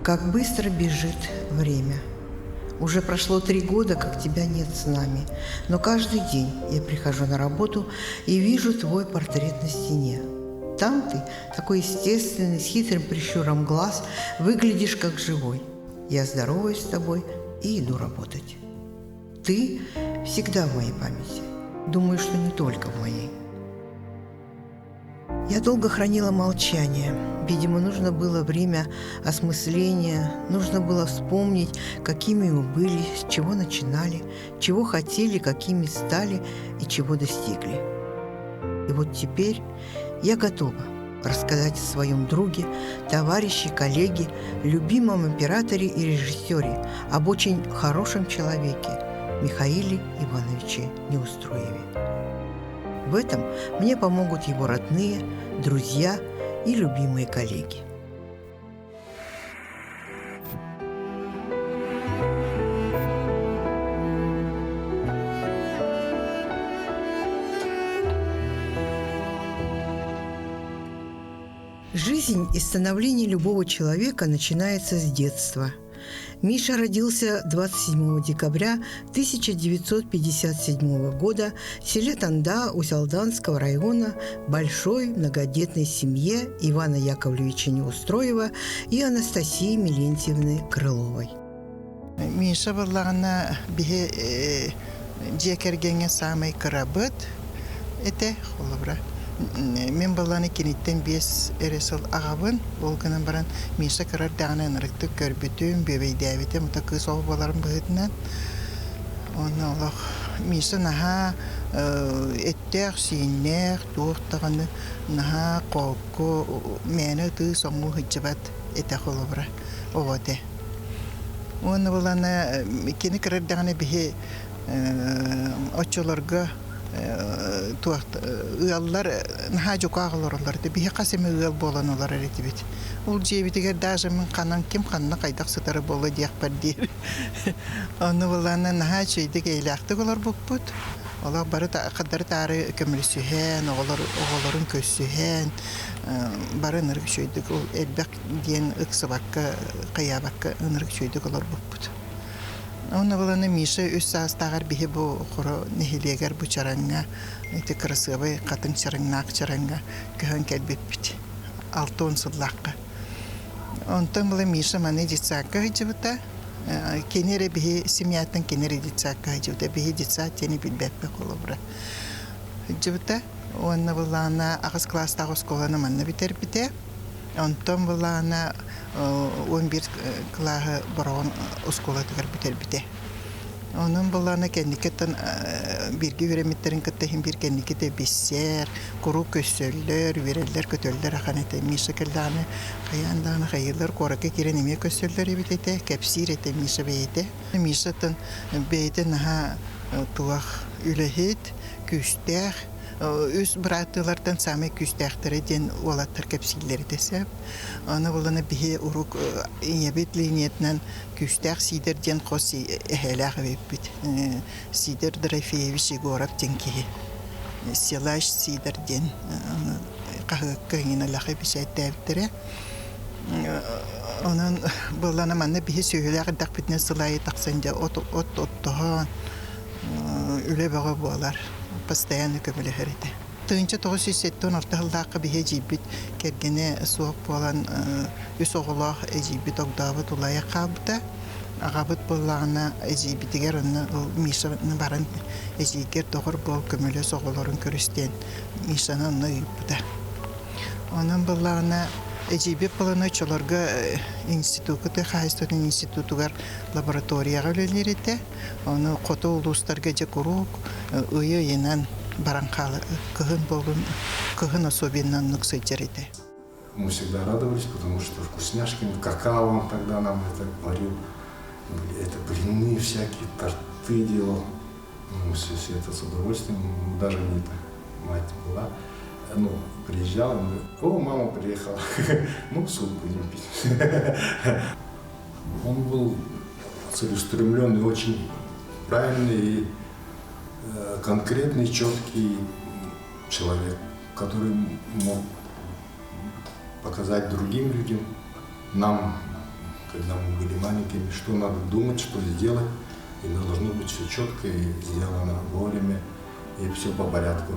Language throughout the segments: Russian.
Как быстро бежит время. Уже прошло 3 года, как тебя нет с нами. Но каждый день я прихожу на работу и вижу твой портрет на стене. Там ты, такой естественный, с хитрым прищуром глаз, выглядишь как живой. Я здороваюсь с тобой и иду работать. Ты всегда в моей памяти. Думаю, что не только в моей. Я долго хранила молчание. Видимо, нужно было время осмысления, нужно было вспомнить, какими мы были, с чего начинали, чего хотели, какими стали и чего достигли. И вот теперь я готова рассказать о своем друге, товарище, коллеге, любимом операторе и режиссере, об очень хорошем человеке Михаиле Ивановиче Неустроеве. В этом мне помогут его родные, друзья и любимые коллеги. Жизнь и становление любого человека начинается с детства. Миша родился 27 декабря 1957 года в селе Танда Узялданского района большой многодетной семье Ивана Яковлевича Неустроева и Анастасии Милентьевны Крыловой. Миша баллағына бихе жекергенге самай кырабыт эте холобра. Мен баланы кенеттен бес эресел ағабын, болғынан баран Миша кырар дағына нырықты көрбітім, бөбейдәбітім, ұта кыз оғы баларын бұғытынан. Оны олақ Миша наға әттәқ, сүйіннәқ, туықтағаны наға қолқы, мәні тұғы соңғы хүджібат әті қолыбыра оғыды. Оны баланы кені кырар дағына бихе отчыларға ыллар наха жокағыларларды бихе қасемі ыл болан олар әреті бет. Ол жебетігер даже мен қанан кем қанына қайдақ сытары болы дейік бар дейір. Оны оланы наха чөйдік әйләқті олар бұқпыд. Олар бары қадары тары көмірі сүйен, оғыларын көз сүйен, бары нырғы чөйдік. Ол әлбәк дейін ұқсы баққа, қия баққа нырғы чөйдік олар бұқпыд. Оны баланы Миша өз сағыстағар бейі бұл құры нехелегер бұл чараңға, әйті қырысығыбай қатын чараңнақ чараңға көхін кәлбет біт, 6-10 сыллаққа. Онтан бұла Миша маны детсаққа ғыжыбыта, кенері бейі семьяттың кенері детсаққа ғыжыбыта, бейі детсақ тені білбәппе қолы бұра. Ғыжыбыта, оны бұланы ағыз кластағы сколаны манны бітер біте, онтан бұланы 11 клағы барауын ұсколатығар бітер біте. Оның бұланы кәндікеттен бірге өреметтерін күттіхін бір кәндікетті бессер, құру көссөллер, верелер, көтөллер ақан әті. Миша кәлдағаны қаяндағаны қайылыр, қорықы керен еме көссөллер ебететі, кәпсир әті Миша бейді. Мишатын бейді наға туақ үліхет, күстәқ, өз бұратылардан самай күстәқтері ден олаттар кәпсилері десіп. Оны боланы бігі ұруқ ебет линиетінен күстәқ сидер ден қос әхәләғы бейбіт. Сидер Дорофеевич Егоров ден кейі. Селаш сидер ден қағыққығын алақы бішәтті әбіттірі. Оның боланы манна бігі сөйләғі дақ бітіне сылайы тақсанды от-оттығын үлі баға болар. Постоянно көмілі әреді. Тұғынша 907-тен ортағылдақы бейе жейбіт кергене суық болан үс оғылақ әжейбіт оғдабыт олайы қабыта. Ағабыт болағына әжейбітігер оны Мишаны барын әжейгер доғыр бол көмілі соғыларын көрістен Мишаны оны үйіппіда. Оның болағына әжейбет боланы чоларға институты, қайыстатын институтығар лабораторияға өлелер еді. Оны қоты ұлыстарға жек ұруқ, ұйы енен баранқалы кығын болын, кығын особеннан нүксі жереді. Мы всегда радовались, потому что вкусняшки, какао он тогда нам это варил, это блины всякие, торты делал. Мы все это с удовольствием, даже не мать была. Ну, приезжала, мы, о, мама приехала, ну, суп будем пить. Он был целеустремленный, очень правильный и конкретный, четкий человек, который мог показать другим людям, нам, когда мы были маленькими, что надо думать, что сделать. И должно быть все четко и сделано вовремя, и все по порядку.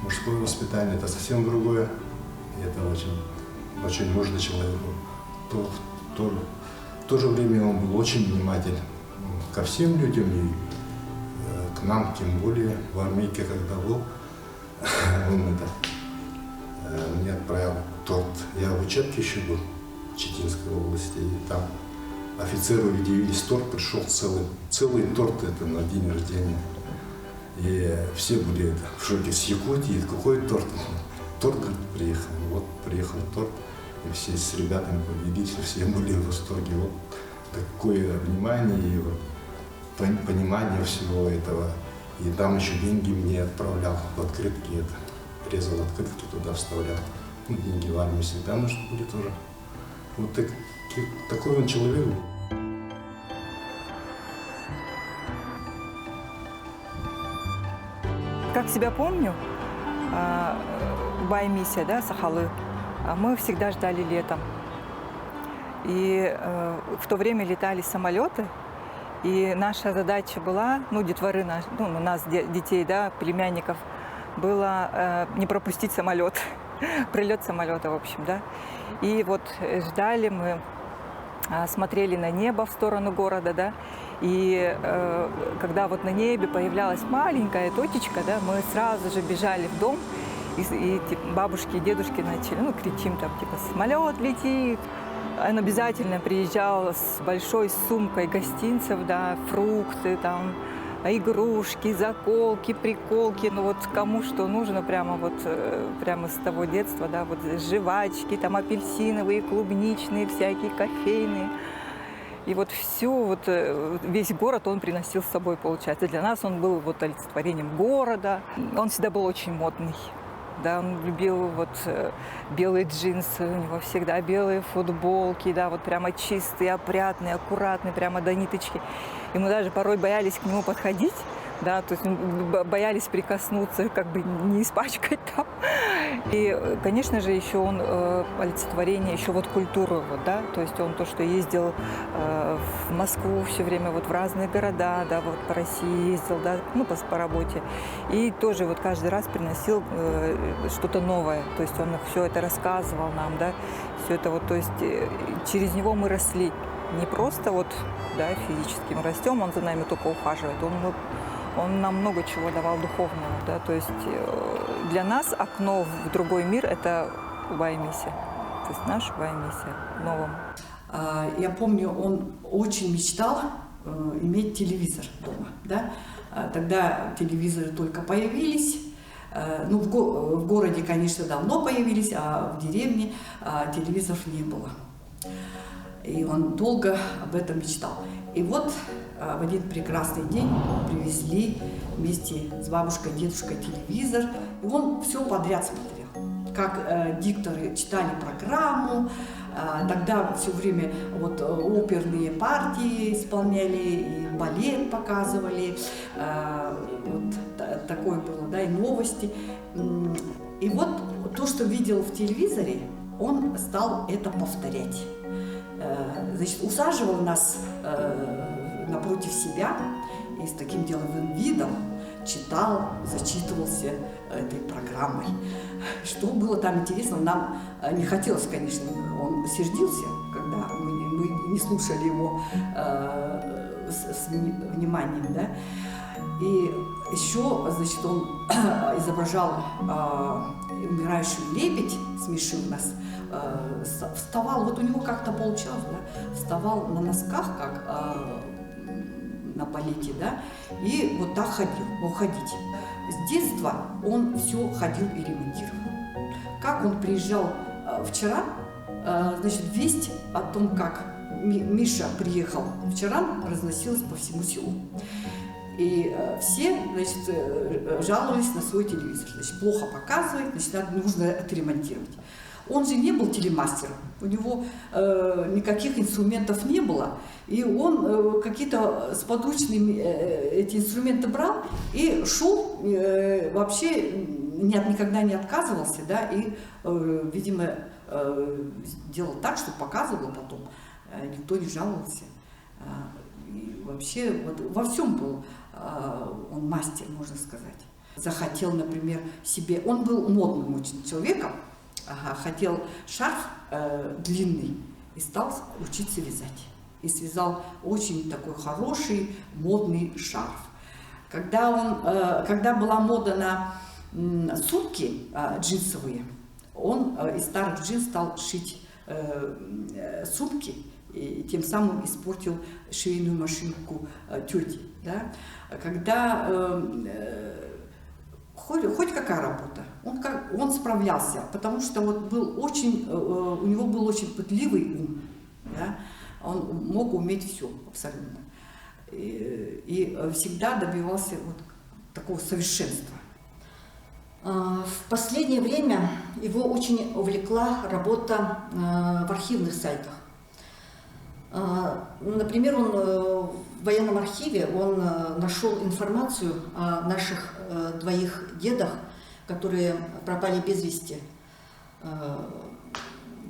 Мужское воспитание – это совсем другое, и это очень нужно человеку. В то же время он был очень внимателен ко всем людям, и к нам, тем более в армейке, когда был, он мне отправил торт. Я в учебке еще был, в Читинской области, и там офицеру удивились, торт пришел целый торт это на день рождения. И все были в шоке, с Якутии, какой торт? Торт, говорит, приехал. Вот приехал торт, и все с ребятами поделились, все были в восторге. Вот такое внимание и вот понимание всего этого. И там еще деньги мне отправлял в открытки, резал открытки, туда вставлял. Ну, деньги в армии всегда нужны были тоже. Вот такой он человек был. Как себя помню, Баймиссия, да, Сахалы, мы всегда ждали летом. И в то время летали самолеты, и наша задача была, ну, детворы, у нас детей, да, племянников, было не пропустить самолет, прилет самолета, в общем, да. И вот ждали мы, смотрели на небо в сторону города, да, и когда вот на небе появлялась маленькая точечка, да, мы сразу же бежали в дом, и типа, бабушки и дедушки начали, ну, кричим там, типа, самолет летит. Он обязательно приезжал с большой сумкой гостинцев, да, фрукты, там, игрушки, заколки, приколки, ну вот кому что нужно, прямо с того детства, да, вот жвачки, там апельсиновые, клубничные, всякие кофейные. И вот все, вот весь город он приносил с собой, получается. Для нас он был вот олицетворением города. Он всегда был очень модный. Да, он любил вот белые джинсы, у него всегда белые футболки, да, вот прямо чистые, опрятные, аккуратные, прямо до ниточки. И мы даже порой боялись к нему подходить, да, то есть боялись прикоснуться, как бы не испачкать там. И, конечно же, еще он олицетворение, еще вот культуры, вот, да, то есть он то, что ездил в Москву все время, вот в разные города, да, вот по России ездил, да, ну, по работе. И тоже вот каждый раз приносил что-то новое, то есть он все это рассказывал нам, да, все это вот, то есть через него мы росли. Не просто вот, да, физически мы растем, он за нами только ухаживает, он нам много чего давал духовного, да, то есть для нас окно в другой мир – это Баймиссия, то есть наша Баймиссия в новом. Я помню, он очень мечтал иметь телевизор дома, да, тогда телевизоры только появились, ну, в городе, конечно, давно появились, а в деревне телевизоров не было. И он долго об этом мечтал. И вот в один прекрасный день привезли вместе с бабушкой и дедушкой телевизор. И он все подряд смотрел. Как дикторы читали программу, тогда все время вот оперные партии исполняли, и балет показывали. Вот такое было, да, и новости. И вот то, что видел в телевизоре, он стал это повторять. Значит, усаживал нас напротив себя и с таким деловым видом читал, зачитывался этой программой. Что было там интересно, нам не хотелось, конечно, он сердился, когда мы не слушали его с вниманием, да. И еще, значит, он изображал умирающую лебедь, смешил нас, вставал, вот у него как-то получалось, да, вставал на носках, как на балете, да, и вот так ходил, мог ходить. С детства он все ходил и ремонтировал. Как он приезжал вчера, значит, весть о том, как Миша приехал вчера, разносилась по всему селу. И все, значит, жаловались на свой телевизор. Значит, плохо показывает, значит, нужно отремонтировать. Он же не был телемастером, у него никаких инструментов не было, и он какие-то сподручные эти инструменты брал и шел, вообще никогда не отказывался, да, и, видимо, делал так, что показывал потом никто не жаловался. И вообще вот во всем был он мастер, можно сказать. Захотел, например, себе, он был модным очень человеком, хотел шарф длинный и стал учиться вязать. И связал очень такой хороший модный шарф. Когда была мода на сумки джинсовые, он из старых джинс стал шить сумки и тем самым испортил швейную машинку тети. Да? Когда хоть какая работа, он справлялся, потому что вот у него был очень пытливый ум, да? Он мог уметь все абсолютно. И всегда добивался вот такого совершенства. В последнее время его очень увлекла работа в архивных сайтах. Например, он в военном архиве нашел информацию о наших двоих дедах, которые пропали без вести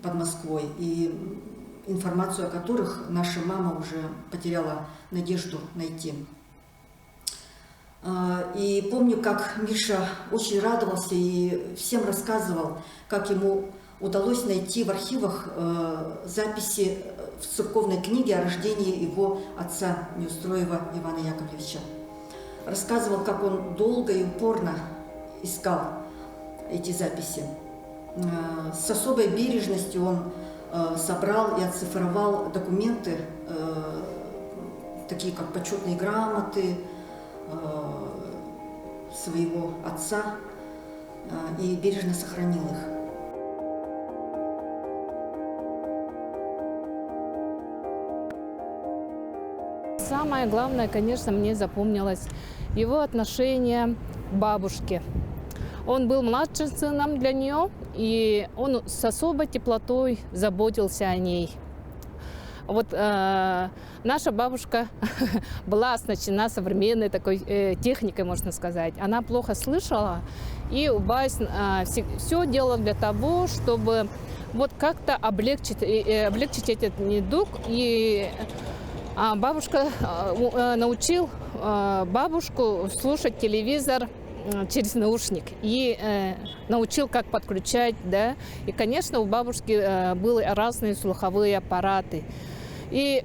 под Москвой, и информацию о которых наша мама уже потеряла надежду найти. И помню, как Миша очень радовался и всем рассказывал, как ему удалось найти в архивах записи в церковной книге о рождении его отца Неустроева Ивана Яковлевича. Рассказывал, как он долго и упорно искал эти записи. С особой бережностью он собрал и оцифровал документы, такие как почетные грамоты своего отца, и бережно сохранил их. Самое главное, конечно, мне запомнилось его отношение к бабушке. Он был младшим сыном для нее, и он с особой теплотой заботился о ней. Вот наша бабушка была оснащена современной такой техникой, можно сказать. Она плохо слышала, и Убайс все делала для того, чтобы вот как-то облегчить этот недуг. И бабушка научил бабушку слушать телевизор через наушник и научил, как подключать, да. И, конечно, у бабушки были разные слуховые аппараты. И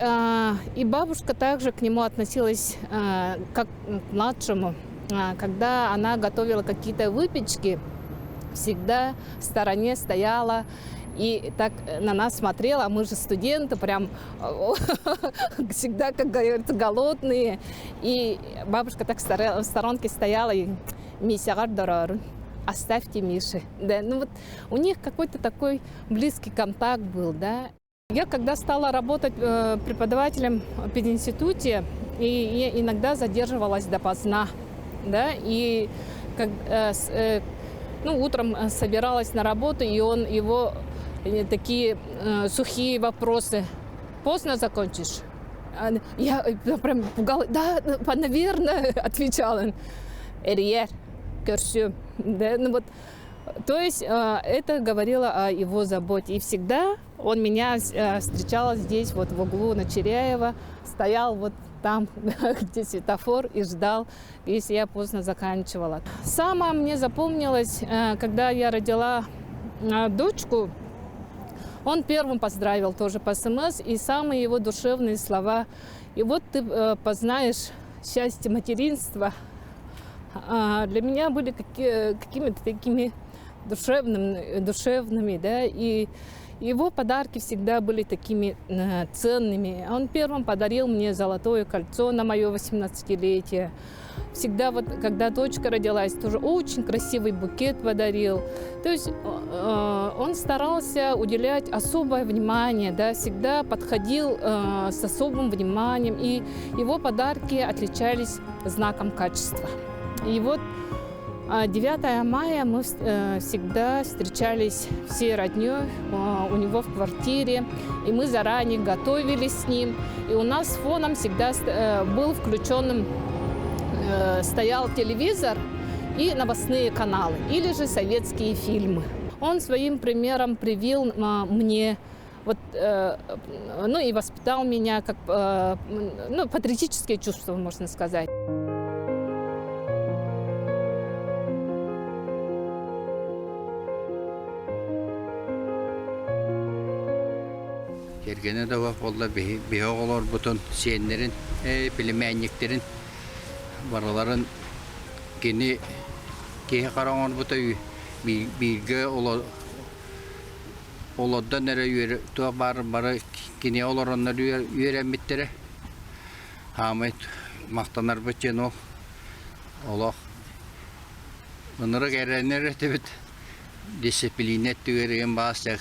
бабушка также к нему относилась как к младшему. Когда она готовила какие-то выпечки, всегда в стороне стояла и так на нас смотрела, а мы же студенты, прям всегда, как говорится, голодные. И бабушка так в сторонке стояла и «Мисягар дорар, оставьте Миши». Да, ну вот у них какой-то такой близкий контакт был, да. Я когда стала работать преподавателем в пединституте, и я иногда задерживалась допоздна, да, и утром собиралась на работу, и его такие сухие вопросы: «Поздно закончишь?» Я прям пугалась. «Да, наверное», отвечала. «Эрьер, керсю». Да, ну вот. То есть это говорило о его заботе. И всегда он меня встречал здесь, вот в углу на Черяева, стоял вот там, где светофор, и ждал, если я поздно заканчивала. Самое мне запомнилось, когда я родила дочку, он первым поздравил тоже по СМС, и самые его душевные слова: «И вот ты познаешь счастье материнства», для меня были какими-то такими душевными, да, и его подарки всегда были такими ценными. Он первым подарил мне золотое кольцо на мое 18-летие. Всегда вот, когда дочка родилась, тоже очень красивый букет подарил. То есть он старался уделять особое внимание, да, всегда подходил с особым вниманием, и его подарки отличались знаком качества. И вот 9 мая мы всегда встречались всей роднёй у него в квартире, и мы заранее готовились с ним. И у нас фоном всегда был включенным, стоял телевизор и новостные каналы, или же советские фильмы. Он своим примером привил мне Вот, ну и воспитал меня как ну, патриотические чувства, можно сказать. Ergene de valla bir oğlar butun senlerin, bilinmeyenliklerin, varların gene karanlık butu bilgi olardan nereye yürü, tuğa bar gene olar onları öğrenmitleri, Hamit mahtanar bıçın o, Allah, onları gelenler tebit disiplinet tüyürüyen bazı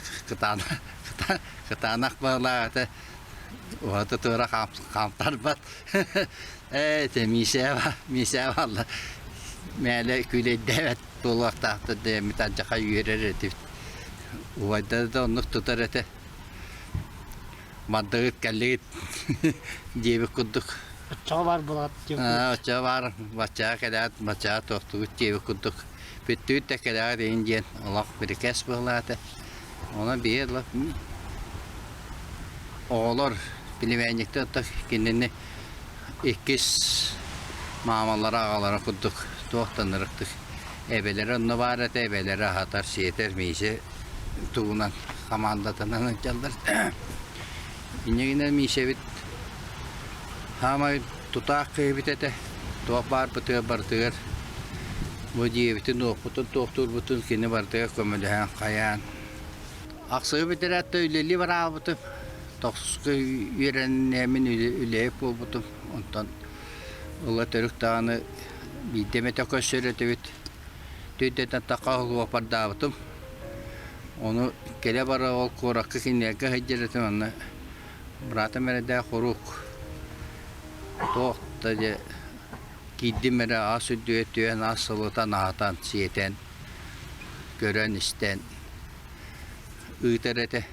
kıtanak bağladı. O da tura kamplar bat. Mise valla. Mele küle devet dolak tahtı de mitacaka yürür etti. O da onu tutar etti. Maddık kallit. Cebi kuduk. Bıçağı var bulat. Bıçağı var. Bıçağı kadar bıçağı toktu cebi kuduk. Bütün de kadar ince Allah bir kes bağladı. Ona bir laf. Oğlar bilinmeyenlikte de kendini ikiz mamalara ağalara kurduk. Doğtanırıktık. Ebeleri onu var et, ebeleri hatar şeyler miyse tuğunan kamandatanın çaldır. Yine miyse bit ama tutak kıybit ete. Tuğ bar bıtır. Bu diye bütün okutun doktor bütün kini bardığı kömülüğün kayan. Aksı bitir etti üleli var ağabıtım. Toksuzku yürenemin üleyip olbutum. Ondan ola törük dağını bir demete köşüreti bit. Tüydeten takağıl vapar dağıtım. Onu kele bara ol korakı kinleyke hecceretim onu. Bıratı merede koruk. Tohtaca giddim mere asıl düğütüyen asılıtan ağatan siyeten. Gören isten. Üterete.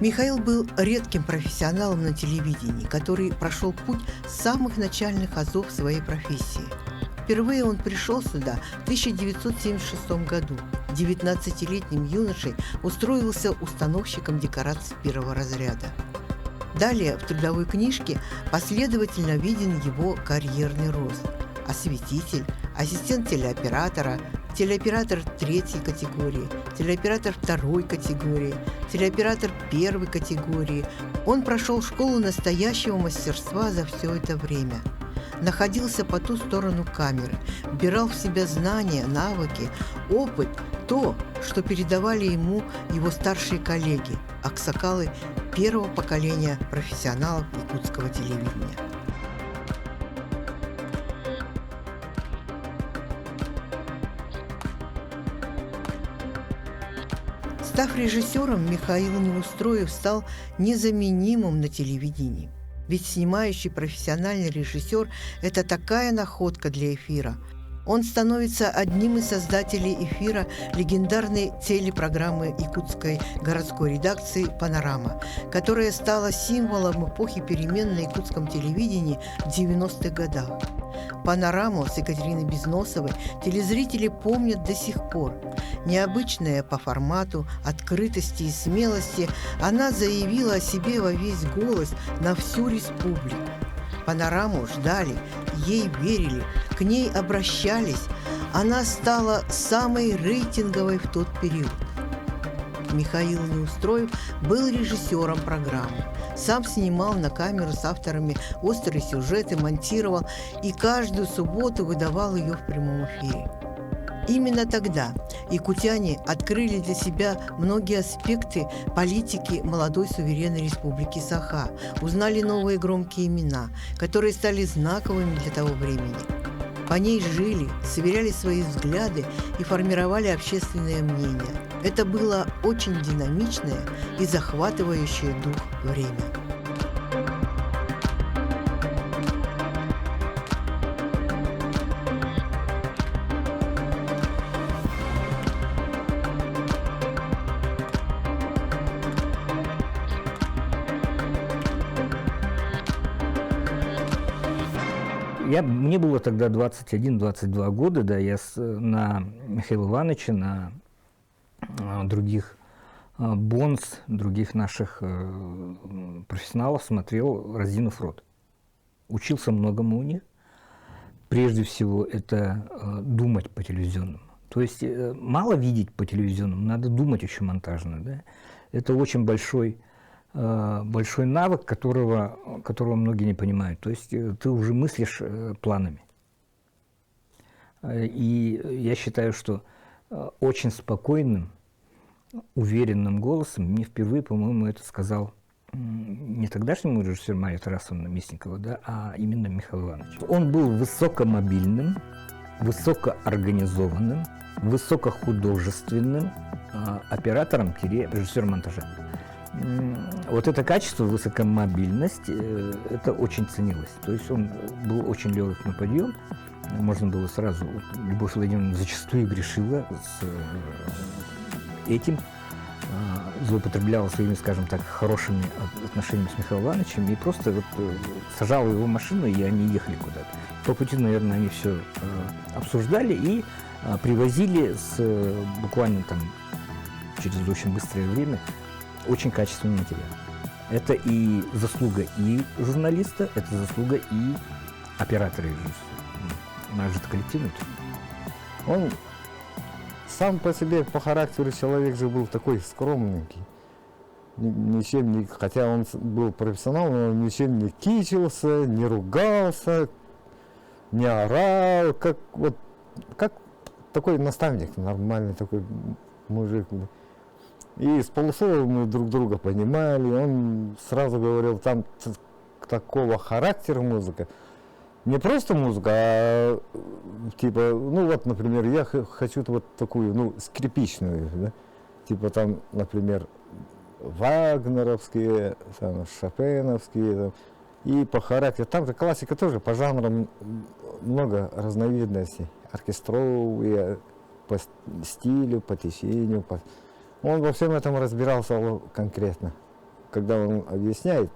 Михаил был редким профессионалом на телевидении, который прошел путь с самых начальных азов своей профессии. Впервые он пришел сюда в 1976 году. 19-летним юношей устроился установщиком декораций первого разряда. Далее в трудовой книжке последовательно виден его карьерный рост. Осветитель, ассистент телеоператора, телеоператор 3-й категории, телеоператор 2-й категории, телеоператор 1-й категории. Он прошел школу настоящего мастерства за все это время. Находился по ту сторону камеры, вбирал в себя знания, навыки, опыт, то, что передавали ему его старшие коллеги, аксакалы первого поколения профессионалов якутского телевидения. Став режиссером, Михаил Неустроев стал незаменимым на телевидении. Ведь снимающий профессиональный режиссер – это такая находка для эфира. Он становится одним из создателей эфира легендарной телепрограммы якутской городской редакции «Панорама», которая стала символом эпохи перемен на якутском телевидении в 90-х годах. «Панораму» с Екатериной Безносовой телезрители помнят до сих пор. Необычная по формату, открытости и смелости, она заявила о себе во весь голос на всю республику. «Панораму» ждали, ей верили, к ней обращались. Она стала самой рейтинговой в тот период. Михаил Неустроев был режиссером программы. Сам снимал на камеру с авторами острые сюжеты, монтировал и каждую субботу выдавал ее в прямом эфире. Именно тогда якутяне открыли для себя многие аспекты политики молодой суверенной республики Саха, узнали новые громкие имена, которые стали знаковыми для того времени. По ней жили, сверяли свои взгляды и формировали общественное мнение. Это было очень динамичное и захватывающее дух время. Мне было тогда 21-22 года, да, я на Михаила Ивановича, на других Бонс, других наших профессионалов смотрел, разинув рот. Учился многому у них. Прежде всего, это думать по телевизионному. То есть мало видеть по телевизионному, надо думать еще монтажно. Да? Это очень большой навык, которого многие не понимают. То есть ты уже мыслишь планами. И я считаю, что очень спокойным, уверенным голосом мне впервые, по-моему, это сказал не тогдашнему режиссеру Мария Тарасовна Мясникова, да, а именно Михаил Иванович. Он был высокомобильным, высокоорганизованным, высокохудожественным оператором, режиссером монтажа. Вот это качество, высокомобильность, это очень ценилось. То есть он был очень легок на подъем. Можно было сразу, Любовь Владимировна зачастую грешила с этим, злоупотребляла своими, скажем так, хорошими отношениями с Михаилом Ивановичем и просто вот сажала его в машину, и они ехали куда-то. По пути, наверное, они все обсуждали и привозили буквально там через очень быстрое время очень качественный материал. Это и заслуга и журналиста, это заслуга и оператора и режиссера. У нас же это коллективный труд. Он сам по себе, по характеру человек же был такой скромненький. Ничем не, хотя он был профессионал, но он ничем не кичился, не ругался, не орал, как такой наставник, нормальный такой мужик. И с полуслова мы друг друга понимали, он сразу говорил, там такого характера музыка. Не просто музыка, а типа, ну вот, например, я хочу вот такую, ну, скрипичную, да? Типа там, например, вагнеровские, там, шопеновские, там, и по характеру. Там же классика тоже, по жанрам много разновидностей, оркестровые, по стилю, по течению. Он во всем этом разбирался конкретно. Когда он объясняет,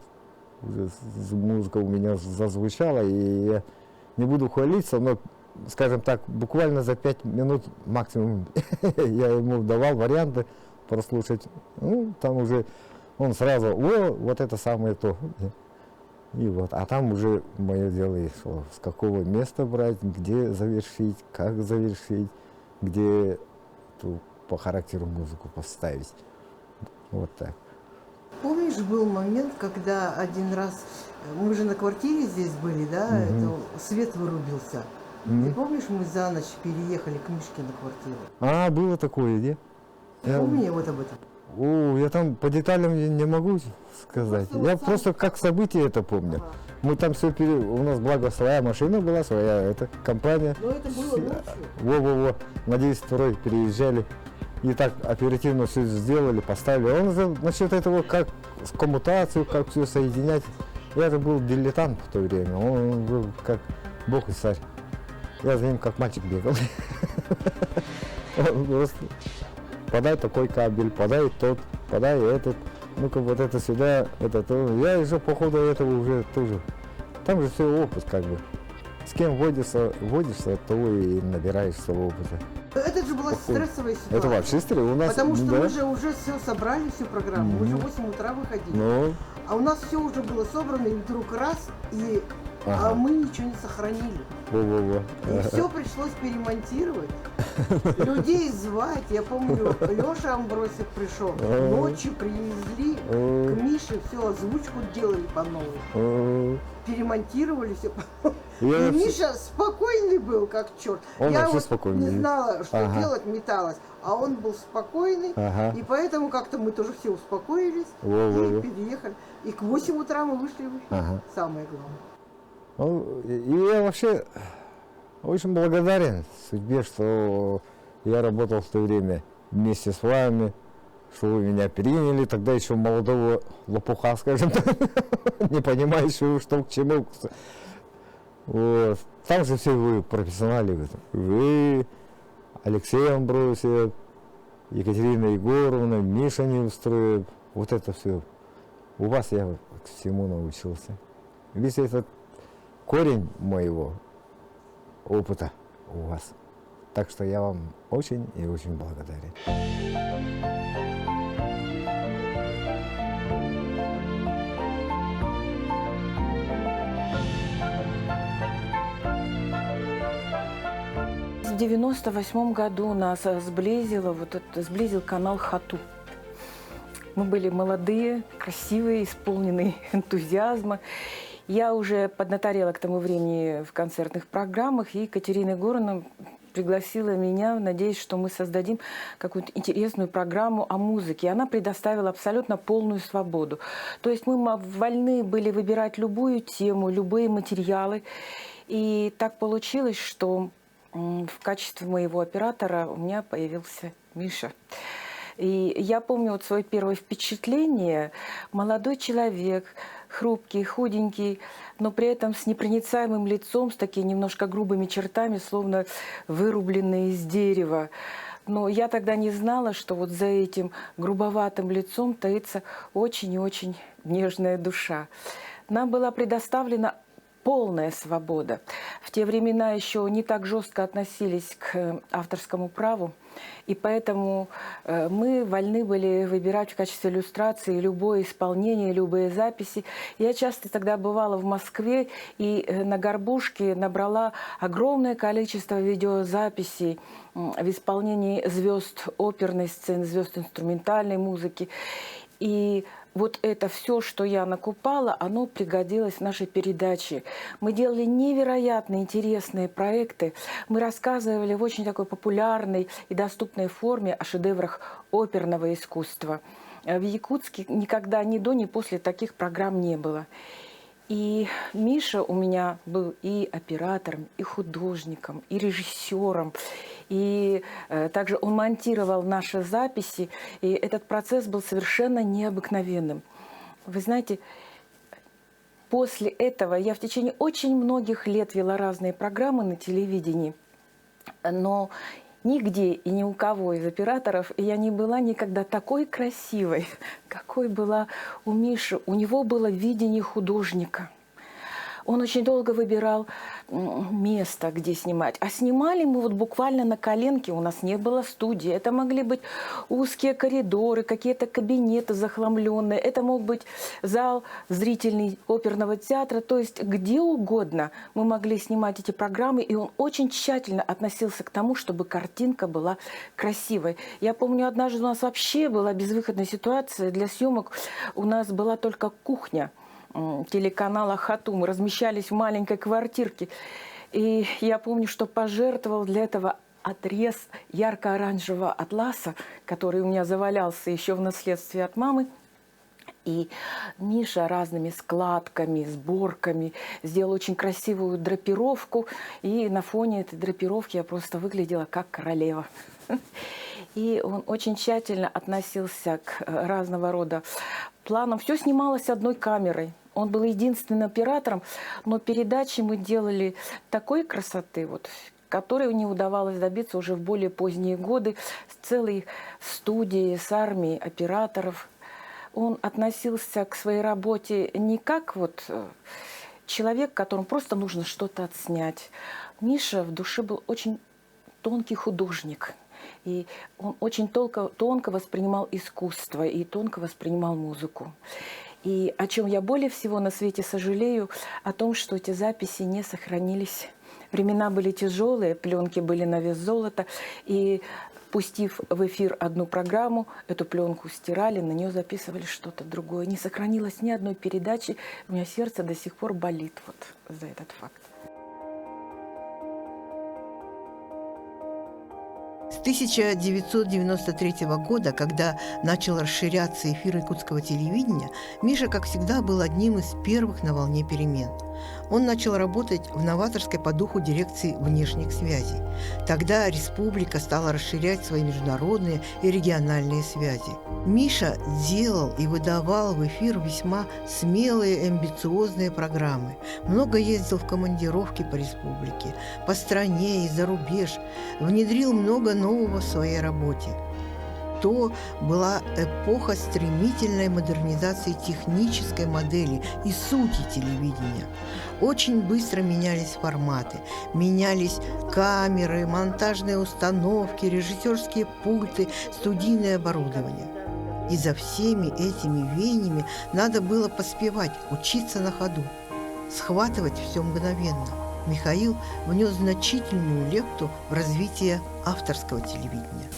уже музыка у меня зазвучала, и я не буду хвалиться, но, скажем так, буквально за 5 минут максимум я ему давал варианты прослушать. Ну, там уже он сразу, вот это самое то. И вот, а там уже мое дело, с какого места брать, где завершить, как завершить, где по характеру музыку поставить. Вот так. Помнишь, был момент, когда один раз, мы же на квартире здесь были, да, свет вырубился. Ты помнишь, мы за ночь переехали к Мишке на квартиру? Было такое, где? Помни вот об этом. Я там по деталям не могу сказать. Я просто как событие это помню. Мы там все у нас, благо, своя машина была, своя компания. Но это было ночью. Во-во-во. На 92-й переезжали. И так оперативно все сделали, поставили. Он же насчет этого, как коммутацию, как все соединять. Я же был дилетант в то время. Он был как бог и царь. Я за ним как мальчик бегал. Он просто подай такой кабель, подай тот, подай этот. Ну-ка вот это сюда, это то. Я уже по ходу этого уже тоже. Там же все опыт как бы. С кем водишься, того и набираешься опыта. Это же была стрессовая ситуация. Это вообще стрессово. У нас, потому что мы же уже все собрали, всю программу. Мы же в 8 утра выходили. А у нас все уже было собрано, и вдруг раз, а мы ничего не сохранили. И все пришлось перемонтировать. Людей звать. Я помню, Леша Амбросев пришел. Ночью привезли к Мише, все, озвучку делали по новой. Перемонтировали все. И Миша спокойный был, как черт. Я вот не знала, что делать, металась. А он был спокойный. И поэтому как-то мы тоже все успокоились и переехали. И к 8 утра мы вышли в эфир. Самое главное. И я вообще очень благодарен судьбе, что я работал в то время вместе с вами, что вы меня приняли, тогда еще молодого лопуха, скажем так, не понимающего, что к чему. Вот. Там же все вы профессионалы. Вы, Алексей Амбросев, Екатерина Егоровна, Миша Неустроев. Вот это все. У вас я всему научился. Весь этот корень моего опыта у вас. Так что я вам очень и очень благодарен. В 98 году нас сблизил канал «Хату». Мы были молодые, красивые, исполненные энтузиазма. Я уже поднаторела к тому времени в концертных программах, и Екатерина Егоровна пригласила меня, надеясь, что мы создадим какую-то интересную программу о музыке. И она предоставила абсолютно полную свободу. То есть мы вольны были выбирать любую тему, любые материалы. И так получилось, что в качестве моего оператора у меня появился Миша. И я помню вот свое первое впечатление. Молодой человек, хрупкий, худенький, но при этом с непроницаемым лицом, с такими немножко грубыми чертами, словно вырубленные из дерева. Но я тогда не знала, что вот за этим грубоватым лицом таится очень и очень нежная душа. Нам была предоставлена полная свобода. В те времена еще не так жестко относились к авторскому праву, и поэтому мы вольны были выбирать в качестве иллюстрации любое исполнение, любые записи. Я часто тогда бывала в Москве и на Горбушке набрала огромное количество видеозаписей в исполнении звезд оперной сцены, звезд инструментальной музыки. И вот это все, что я накупала, оно пригодилось в нашей передаче. Мы делали невероятно интересные проекты. Мы рассказывали в очень такой популярной и доступной форме о шедеврах оперного искусства. В Якутске никогда ни до, ни после таких программ не было. И Миша у меня был и оператором, и художником, и режиссером. И также он монтировал наши записи, и этот процесс был совершенно необыкновенным. Вы знаете, после этого я в течение очень многих лет вела разные программы на телевидении, но нигде и ни у кого из операторов я не была никогда такой красивой, какой была у Миши. У него было видение художника. Он очень долго выбирал место, где снимать. А снимали мы вот буквально на коленке, у нас не было студии. Это могли быть узкие коридоры, какие-то кабинеты захламленные. Это мог быть зал зрительный оперного театра. То есть где угодно мы могли снимать эти программы. И он очень тщательно относился к тому, чтобы картинка была красивой. Я помню, однажды у нас вообще была безвыходная ситуация. Для съемок у нас была только кухня телеканала «Хату». Мы размещались в маленькой квартирке. И я помню, что пожертвовал для этого отрез ярко-оранжевого атласа, который у меня завалялся еще в наследстве от мамы. И Миша разными складками, сборками сделал очень красивую драпировку. И на фоне этой драпировки я просто выглядела как королева. И он очень тщательно относился к разного рода планам. Все снималось одной камерой. Он был единственным оператором, но передачи мы делали такой красоты, вот, которой не удавалось добиться уже в более поздние годы, с целой студией, с армией операторов. Он относился к своей работе не как вот человек, которому просто нужно что-то отснять. Миша в душе был очень тонкий художник. И он очень тонко воспринимал искусство и тонко воспринимал музыку. И о чем я более всего на свете сожалею, о том, что эти записи не сохранились. Времена были тяжелые, пленки были на вес золота. И пустив в эфир одну программу, эту пленку стирали, на нее записывали что-то другое. Не сохранилось ни одной передачи. У меня сердце до сих пор болит вот за этот факт. С 1993 года, когда начал расширяться эфир якутского телевидения, Миша, как всегда, был одним из первых на волне перемен. Он начал работать в новаторской по духу дирекции внешних связей. Тогда республика стала расширять свои международные и региональные связи. Миша делал и выдавал в эфир весьма смелые и амбициозные программы. Много ездил в командировки по республике, по стране и за рубеж. Внедрил много нового в своей работе. то была эпоха стремительной модернизации технической модели и сути телевидения. Очень быстро менялись форматы, менялись камеры, монтажные установки, режиссерские пульты, студийное оборудование. И за всеми этими веяниями надо было поспевать, учиться на ходу, схватывать все мгновенно. Михаил внес значительную лепту в развитие авторского телевидения.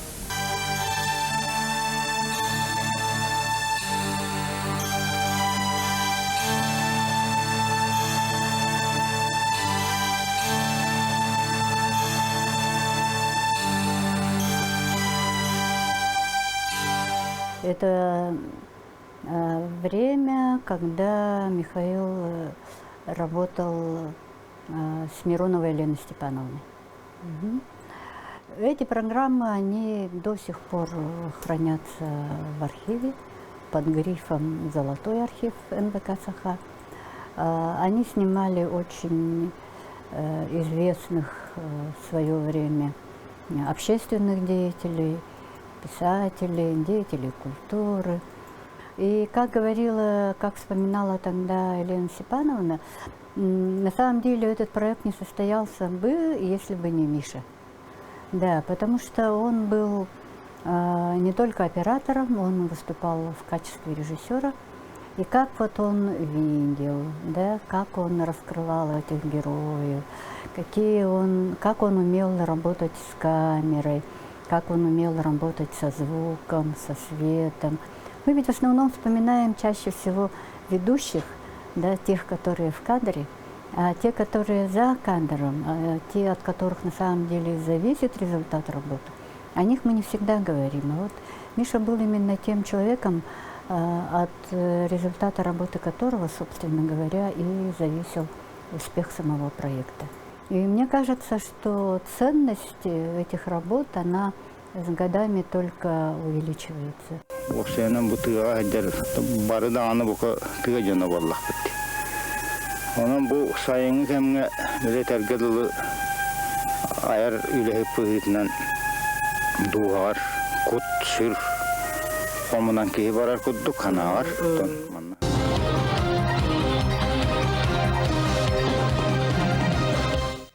Это время, когда Михаил работал с Мироновой Еленой Степановной. Эти программы, они до сих пор хранятся в архиве под грифом «Золотой архив» НВК Саха. Они снимали очень известных в свое время общественных деятелей, писателей, деятелей культуры. И как говорила, как вспоминала тогда Елена Степановна, на самом деле этот проект не состоялся бы, если бы не Миша. Да, потому что он был не только оператором, он выступал в качестве режиссера. И как вот он видел, да, как он раскрывал этих героев, как он умел работать с камерой, как он умел работать со звуком, со светом. Мы ведь в основном вспоминаем чаще всего ведущих, да, тех, которые в кадре, а те, которые за кадром, те, от которых на самом деле зависит результат работы, о них мы не всегда говорим. А вот Миша был именно тем человеком, от результата работы которого, собственно говоря, и зависел успех самого проекта. И мне кажется, что ценность этих работ, она с годами только увеличивается.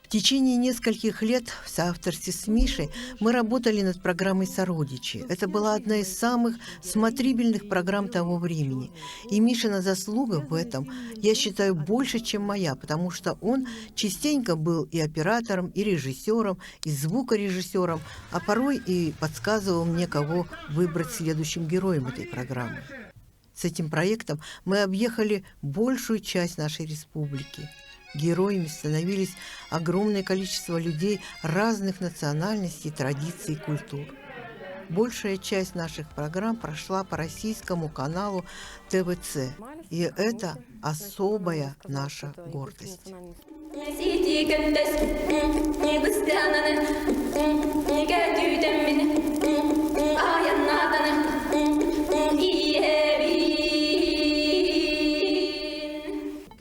В течение нескольких лет в соавторстве с Мишей мы работали над программой «Сородичи». Это была одна из самых смотрибельных программ того времени. И Мишина заслуга в этом, я считаю, больше, чем моя, потому что он частенько был и оператором, и режиссером, и звукорежиссером, а порой и подсказывал мне, кого выбрать следующим героем этой программы. С этим проектом мы объехали большую часть нашей республики. Героями становились огромное количество людей разных национальностей, традиций и культур. Большая часть наших программ прошла по российскому каналу ТВЦ, и это особая наша гордость.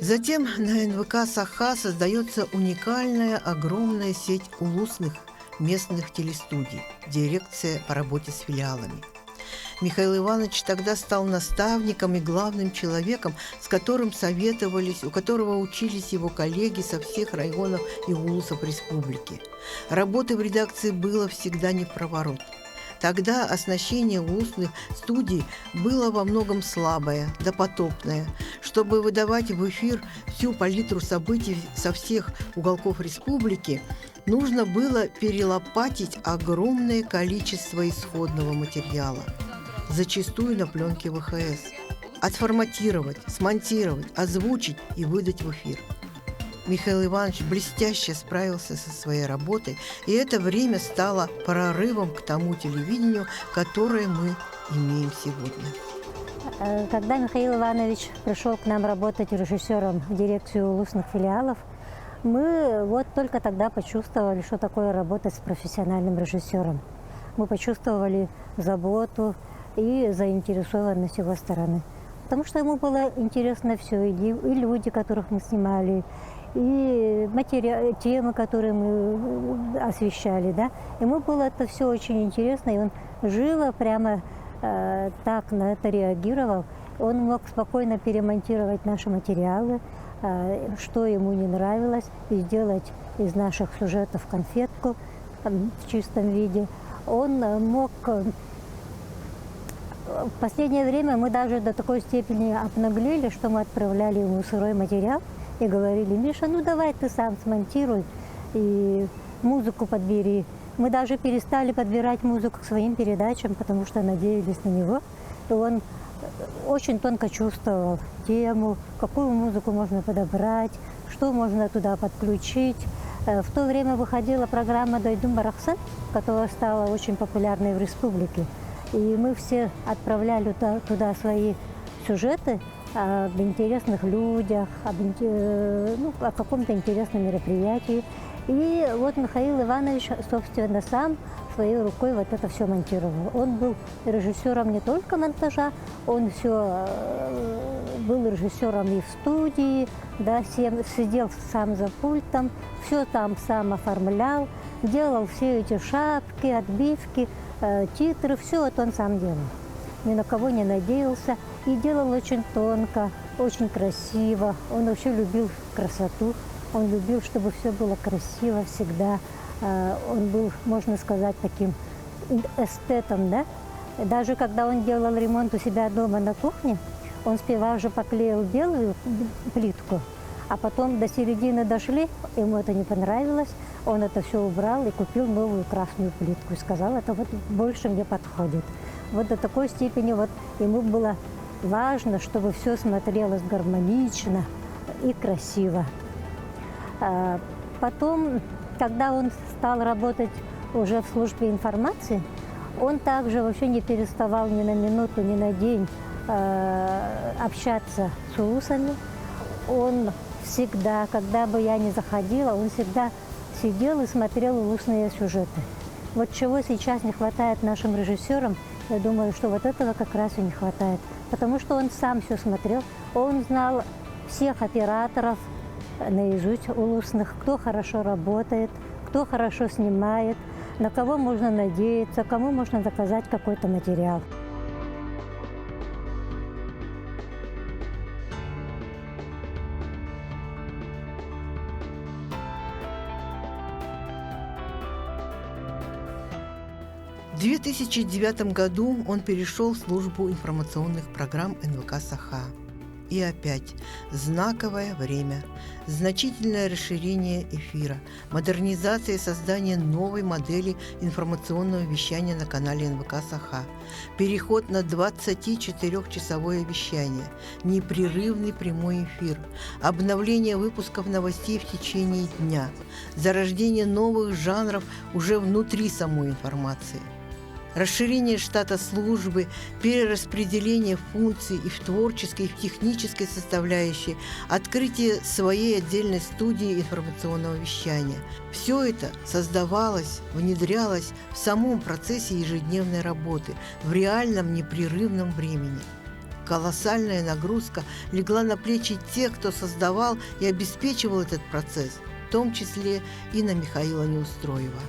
Затем на НВК Саха создается уникальная огромная сеть улусных местных телестудий, дирекция по работе с филиалами. Михаил Иванович тогда стал наставником и главным человеком, с которым советовались, у которого учились его коллеги со всех районов и улусов республики. Работы в редакции было всегда не в проворот. Тогда оснащение улусных студий было во многом слабое, допотопное. Чтобы выдавать в эфир всю палитру событий со всех уголков республики, нужно было перелопатить огромное количество исходного материала, зачастую на пленке ВХС, отформатировать, смонтировать, озвучить и выдать в эфир. Михаил Иванович блестяще справился со своей работой, и это время стало прорывом к тому телевидению, которое мы имеем сегодня. Когда Михаил Иванович пришел к нам работать режиссером в дирекцию улусных филиалов, мы вот только тогда почувствовали, что такое работать с профессиональным режиссером. Мы почувствовали заботу и заинтересованность его стороны. Потому что ему было интересно все, и люди, которых мы снимали, и темы, которые мы освещали, да. Ему было это все очень интересно, и он живо прямо так на это реагировал. Он мог спокойно перемонтировать наши материалы, что ему не нравилось, и сделать из наших сюжетов конфетку в чистом виде. Он мог... В последнее время мы даже до такой степени обнаглели, что мы отправляли ему сырой материал и говорили: Миша, ну давай ты сам смонтируй и музыку подбери. Мы даже перестали подбирать музыку к своим передачам, потому что надеялись на него. И он очень тонко чувствовал тему, какую музыку можно подобрать, что можно туда подключить. В то время выходила программа «Дойдум Барахсан», которая стала очень популярной в республике. И мы все отправляли туда свои сюжеты об интересных людях, о каком-то интересном мероприятии. И вот Михаил Иванович, собственно, сам своей рукой вот это все монтировал. Он был режиссером не только монтажа, он все был режиссером и в студии, да, сидел сам за пультом, все там сам оформлял, делал все эти шапки, отбивки, титры, все это он сам делал. Ни на кого не надеялся и делал очень тонко, очень красиво. Он вообще любил красоту, он любил, чтобы все было красиво всегда. Он был, можно сказать, таким эстетом, да? Даже когда он делал ремонт у себя дома на кухне, он сперва же поклеил белую плитку, а потом до середины дошли, ему это не понравилось, он это все убрал и купил новую красную плитку и сказал, это вот больше мне подходит. Вот до такой степени вот ему было важно, чтобы все смотрелось гармонично и красиво. Потом, когда он стал работать уже в службе информации, он также вообще не переставал ни на минуту, ни на день общаться с улусами. Он всегда, когда бы я ни заходила, он всегда сидел и смотрел улусные сюжеты. Вот чего сейчас не хватает нашим режиссерам, я думаю, что вот этого как раз и не хватает. Потому что он сам все смотрел, он знал всех операторов наизусть улусных, кто хорошо работает, кто хорошо снимает, на кого можно надеяться, кому можно заказать какой-то материал. В 2009 году он перешел в службу информационных программ НВК «Саха». И опять знаковое время, значительное расширение эфира, модернизация и создание новой модели информационного вещания на канале НВК «Саха», переход на 24-часовое вещание, непрерывный прямой эфир, обновление выпусков новостей в течение дня, зарождение новых жанров уже внутри самой информации. Расширение штата службы, перераспределение функций и в творческой, и в технической составляющей, открытие своей отдельной студии информационного вещания. Все это создавалось, внедрялось в самом процессе ежедневной работы, в реальном непрерывном времени. Колоссальная нагрузка легла на плечи тех, кто создавал и обеспечивал этот процесс, в том числе и на Михаила Неустроева.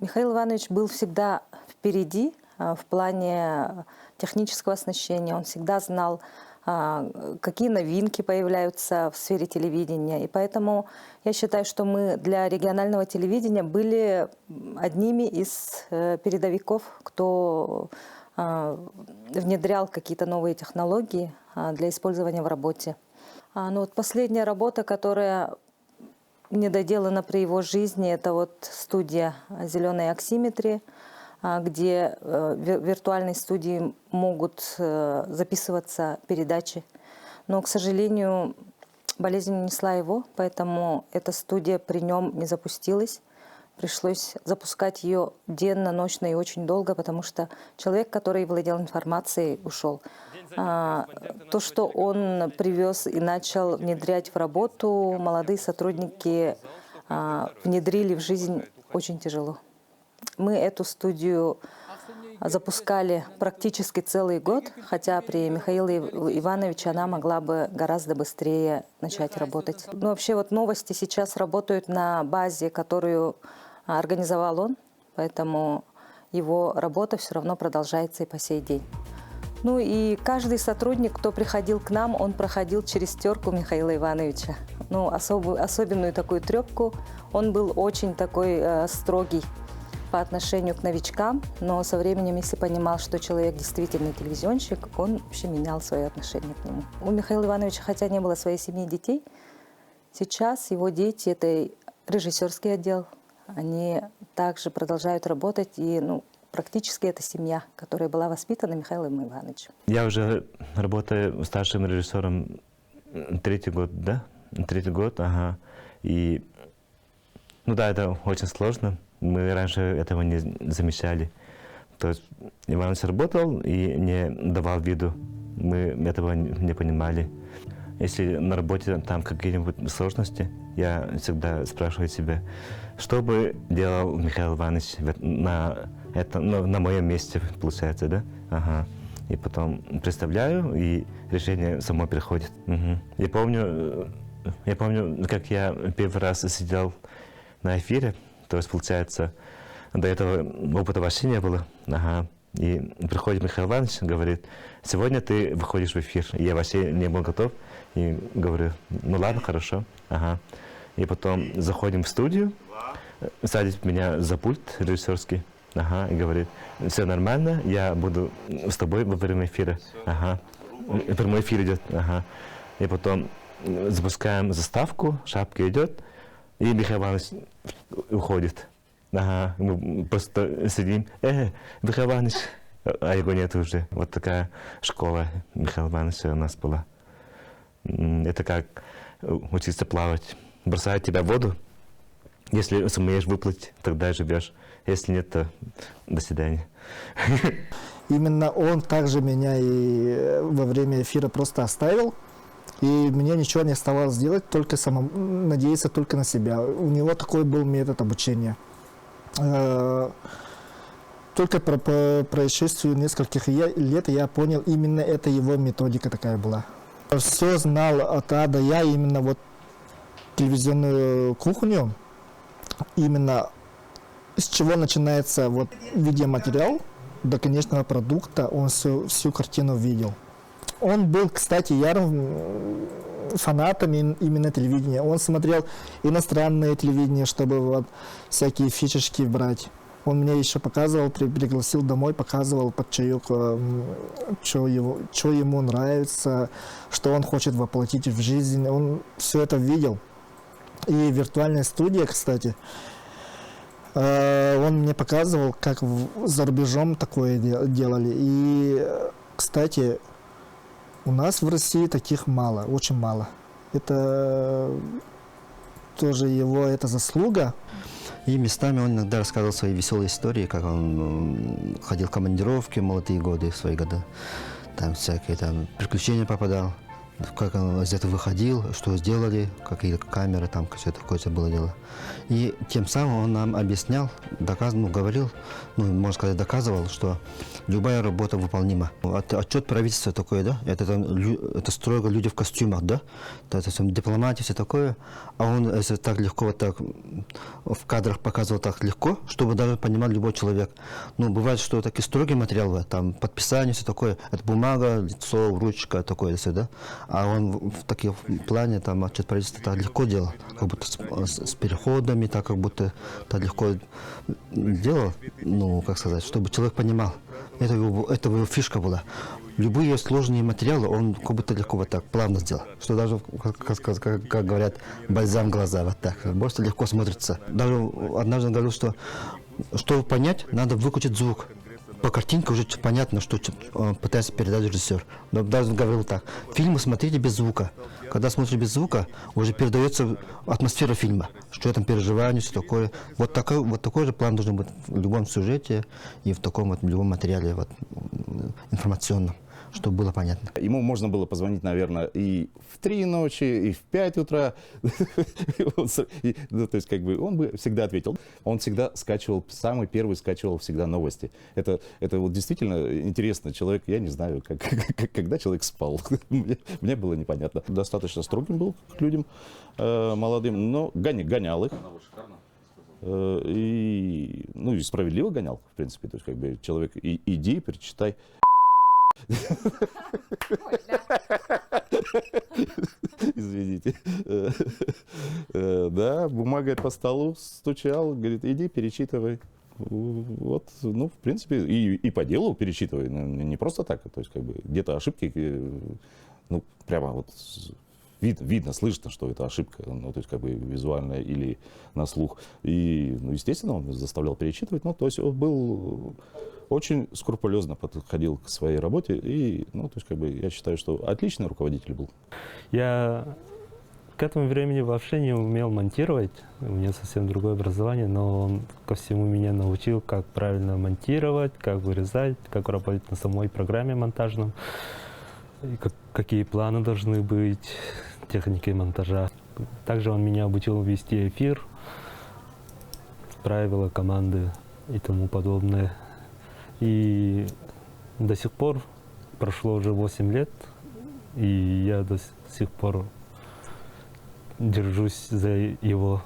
Михаил Иванович был всегда впереди в плане технического оснащения. Он всегда знал, какие новинки появляются в сфере телевидения. И поэтому я считаю, что мы для регионального телевидения были одними из передовиков, кто внедрял какие-то новые технологии для использования в работе. Но вот последняя работа, которая недоделана при его жизни, это вот студия «Зеленой оксиметрии», где в виртуальной студии могут записываться передачи. Но, к сожалению, болезнь унесла его, поэтому эта студия при нем не запустилась. Пришлось запускать ее денно, ночно и очень долго, потому что человек, который владел информацией, ушел. То, что он привез и начал внедрять в работу, молодые сотрудники внедрили в жизнь очень тяжело. Мы эту студию запускали практически целый год, хотя при Михаиле Ивановиче она могла бы гораздо быстрее начать работать. Ну, вообще вот новости сейчас работают на базе, которую организовал он, поэтому его работа все равно продолжается и по сей день. Ну и каждый сотрудник, кто приходил к нам, он проходил через терку Михаила Ивановича. Ну, особенную такую трепку. Он был очень такой строгий по отношению к новичкам, но со временем, если понимал, что человек действительно телевизионщик, он вообще менял свое отношение к нему. У Михаила Ивановича, хотя не было своей семьи детей, сейчас его дети – это режиссерский отдел. Они также продолжают работать, и практически это семья, которая была воспитана Михаилом Ивановичем. Я уже работаю старшим режиссером третий год, да? Третий год, ага. И, да, это очень сложно. Мы раньше этого не замечали. То есть Иванович работал и не давал виду. Мы этого не понимали. Если на работе там какие-нибудь сложности, я всегда спрашиваю себя, что бы делал Михаил Иванович на моем месте, получается, да? Ага. И потом представляю, и решение само приходит. Угу. Я помню, как я первый раз сидел на эфире, то есть, получается, до этого опыта вообще не было. Ага. И приходит Михаил Иванович, говорит, сегодня ты выходишь в эфир. И я вообще не был готов. И говорю, ну ладно, хорошо. Ага. И потом заходим в студию, садит меня за пульт режиссерский. Ага, и говорит, все нормально, я буду с тобой во время эфира. Ага. Прямой эфир идет. Ага. И потом запускаем заставку, шапка идет, и Михаил Иванович уходит. Ага, мы просто сидим, Михаил Иванович, а его нет уже. Вот такая школа Михаила Ивановича у нас была. Это как учиться плавать. Бросают тебя в воду, если сумеешь выплыть, тогда живешь. Если нет, то до свидания. Именно он также меня и во время эфира просто оставил. И мне ничего не оставалось делать, только надеяться только на себя. У него такой был метод обучения. Только по происшествию нескольких лет я понял, именно это его методика такая была. Все знал от А до Я, именно вот телевизионную кухню, именно с чего начинается вот видеоматериал до конечного продукта, он всю картину видел. Он был, кстати, ярым фанатом именно телевидения. Он смотрел иностранное телевидение, чтобы вот всякие фишечки брать. Он мне еще показывал, пригласил домой, показывал под чаек, что ему нравится, что он хочет воплотить в жизнь. Он все это видел. И виртуальная студия, кстати, он мне показывал, как за рубежом такое делали. И, кстати, у нас в России таких мало, очень мало. Это тоже его заслуга. И местами он иногда рассказывал свои веселые истории, как он ходил в командировки в молодые годы, в свои годы. Там всякие приключения попадал, как он из этого выходил, что сделали, какие камеры, там все такое было дело. И тем самым он нам объяснял, говорил, можно сказать, доказывал, что любая работа выполнима. Отчет правительства такое, да, это строго люди в костюмах, да, это дипломатия, все такое, а он это так легко, вот так в кадрах показывал так легко, чтобы даже понимал любой человек. Бывает, что такие строгие материалы, там подписание, все такое, это бумага, лицо, ручка, такое, все, да, а он в таком плане, там, отчет правительства так легко делал, как будто с переходами, так как будто так легко делал, как сказать, чтобы человек понимал. Это его фишка была. Любые сложные материалы он как будто легко вот так, плавно сделал. Что даже, как говорят, бальзам в глаза, вот так. Просто легко смотрится. Даже однажды он говорил, что чтобы понять, надо выключить звук. По картинке уже понятно, что пытается передать режиссер. Но даже говорил так, фильмы смотрите без звука. Когда смотришь без звука, уже передается атмосфера фильма, что там переживание, все такое. Вот такой же план должен быть в любом сюжете и в таком любом материале информационном. чтобы было понятно. Ему можно было позвонить, наверное, и в 3 ночи, и в 5 утра. Ну, то есть, как бы, он бы всегда ответил. Он всегда скачивал, самый первый скачивал всегда новости. Это вот действительно интересно. Человек, я не знаю, когда человек спал. Мне было непонятно. Достаточно строгим был к людям молодым, но гонял их. И, ну, и справедливо гонял, в принципе. То есть, как бы, человек, иди, перечитай. Извините. Да, бумагой по столу стучал, говорит, иди, перечитывай. Вот, ну, в принципе, и по делу перечитывай, не просто так. То есть, как бы, где-то ошибки, ну, прямо вот видно, слышно, что это ошибка, ну, то есть, как бы, визуальная или на слух. И, ну, естественно, он заставлял перечитывать, ну, то есть, он был очень скрупулезно подходил к своей работе, и, ну, то есть, как бы, я считаю, что отличный руководитель был. Я к этому времени вообще не умел монтировать, у меня совсем другое образование, но он ко всему меня научил, как правильно монтировать, как вырезать, как работать на самой программе монтажном, и какие планы должны быть, техники монтажа. Также он меня обучил вести эфир, правила команды и тому подобное. И до сих пор, прошло уже 8 лет, и я до сих пор держусь за его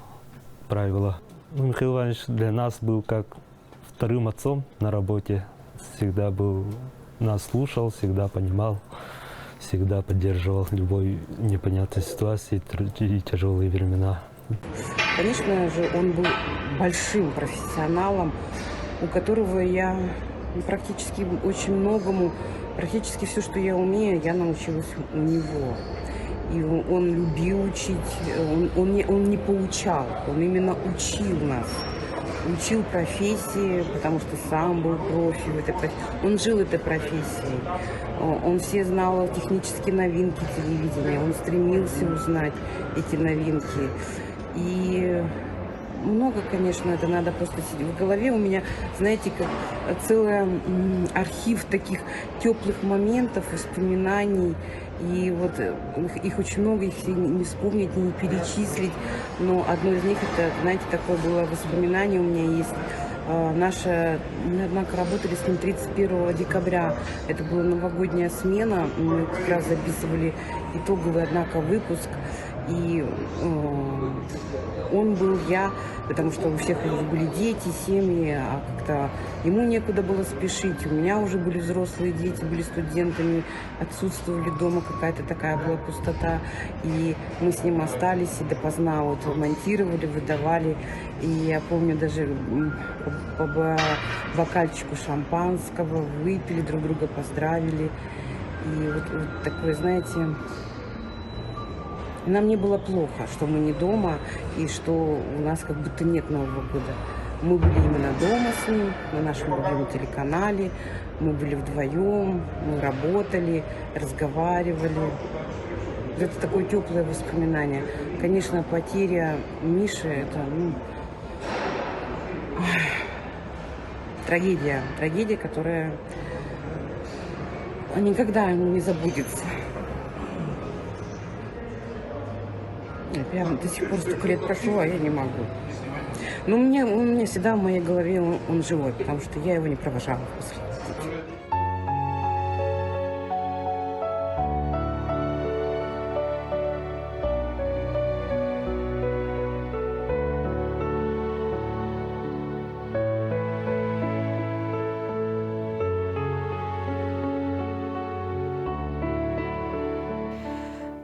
правила. Ну, Михаил Иванович для нас был как вторым отцом на работе. Всегда нас слушал, всегда понимал, всегда поддерживал любой непонятной ситуации и тяжелые времена. Конечно же, он был большим профессионалом, у которого я практически очень многому, практически все, что я умею, я научилась у него. И он любил учить, он не поучал, он именно учил нас. Учил профессии, потому что сам был профи в этой профессии. Он жил этой профессией. Он все знал технические новинки телевидения. Он стремился узнать эти новинки. И много, конечно, это надо просто сидеть. В голове у меня, знаете, как целый архив таких теплых моментов, воспоминаний. И вот их очень много, их все не вспомнить, не перечислить. Но одно из них, это, знаете, такое было воспоминание у меня есть. Мы, однако, работали с ним 31 декабря. Это была новогодняя смена. Мы как раз записывали итоговый, однако, выпуск. И он был я, потому что у всех уже были дети, семьи, а как-то ему некуда было спешить. У меня уже были взрослые дети, были студентами, отсутствовали дома, какая-то такая была пустота. И мы с ним остались и допоздна вот монтировали, выдавали. И я помню, даже по бокальчику шампанского выпили, друг друга поздравили. И вот такое, знаете... Нам не было плохо, что мы не дома и что у нас как будто нет Нового года. Мы были именно дома с ним, на нашем любимом телеканале. Мы были вдвоем, мы работали, разговаривали. Это такое теплое воспоминание. Конечно, потеря Миши – это трагедия. Трагедия, которая никогда не забудется. Я прям до сих пор столько лет прошло, а я не могу. Но у меня всегда в моей голове он живой, потому что я его не провожала после.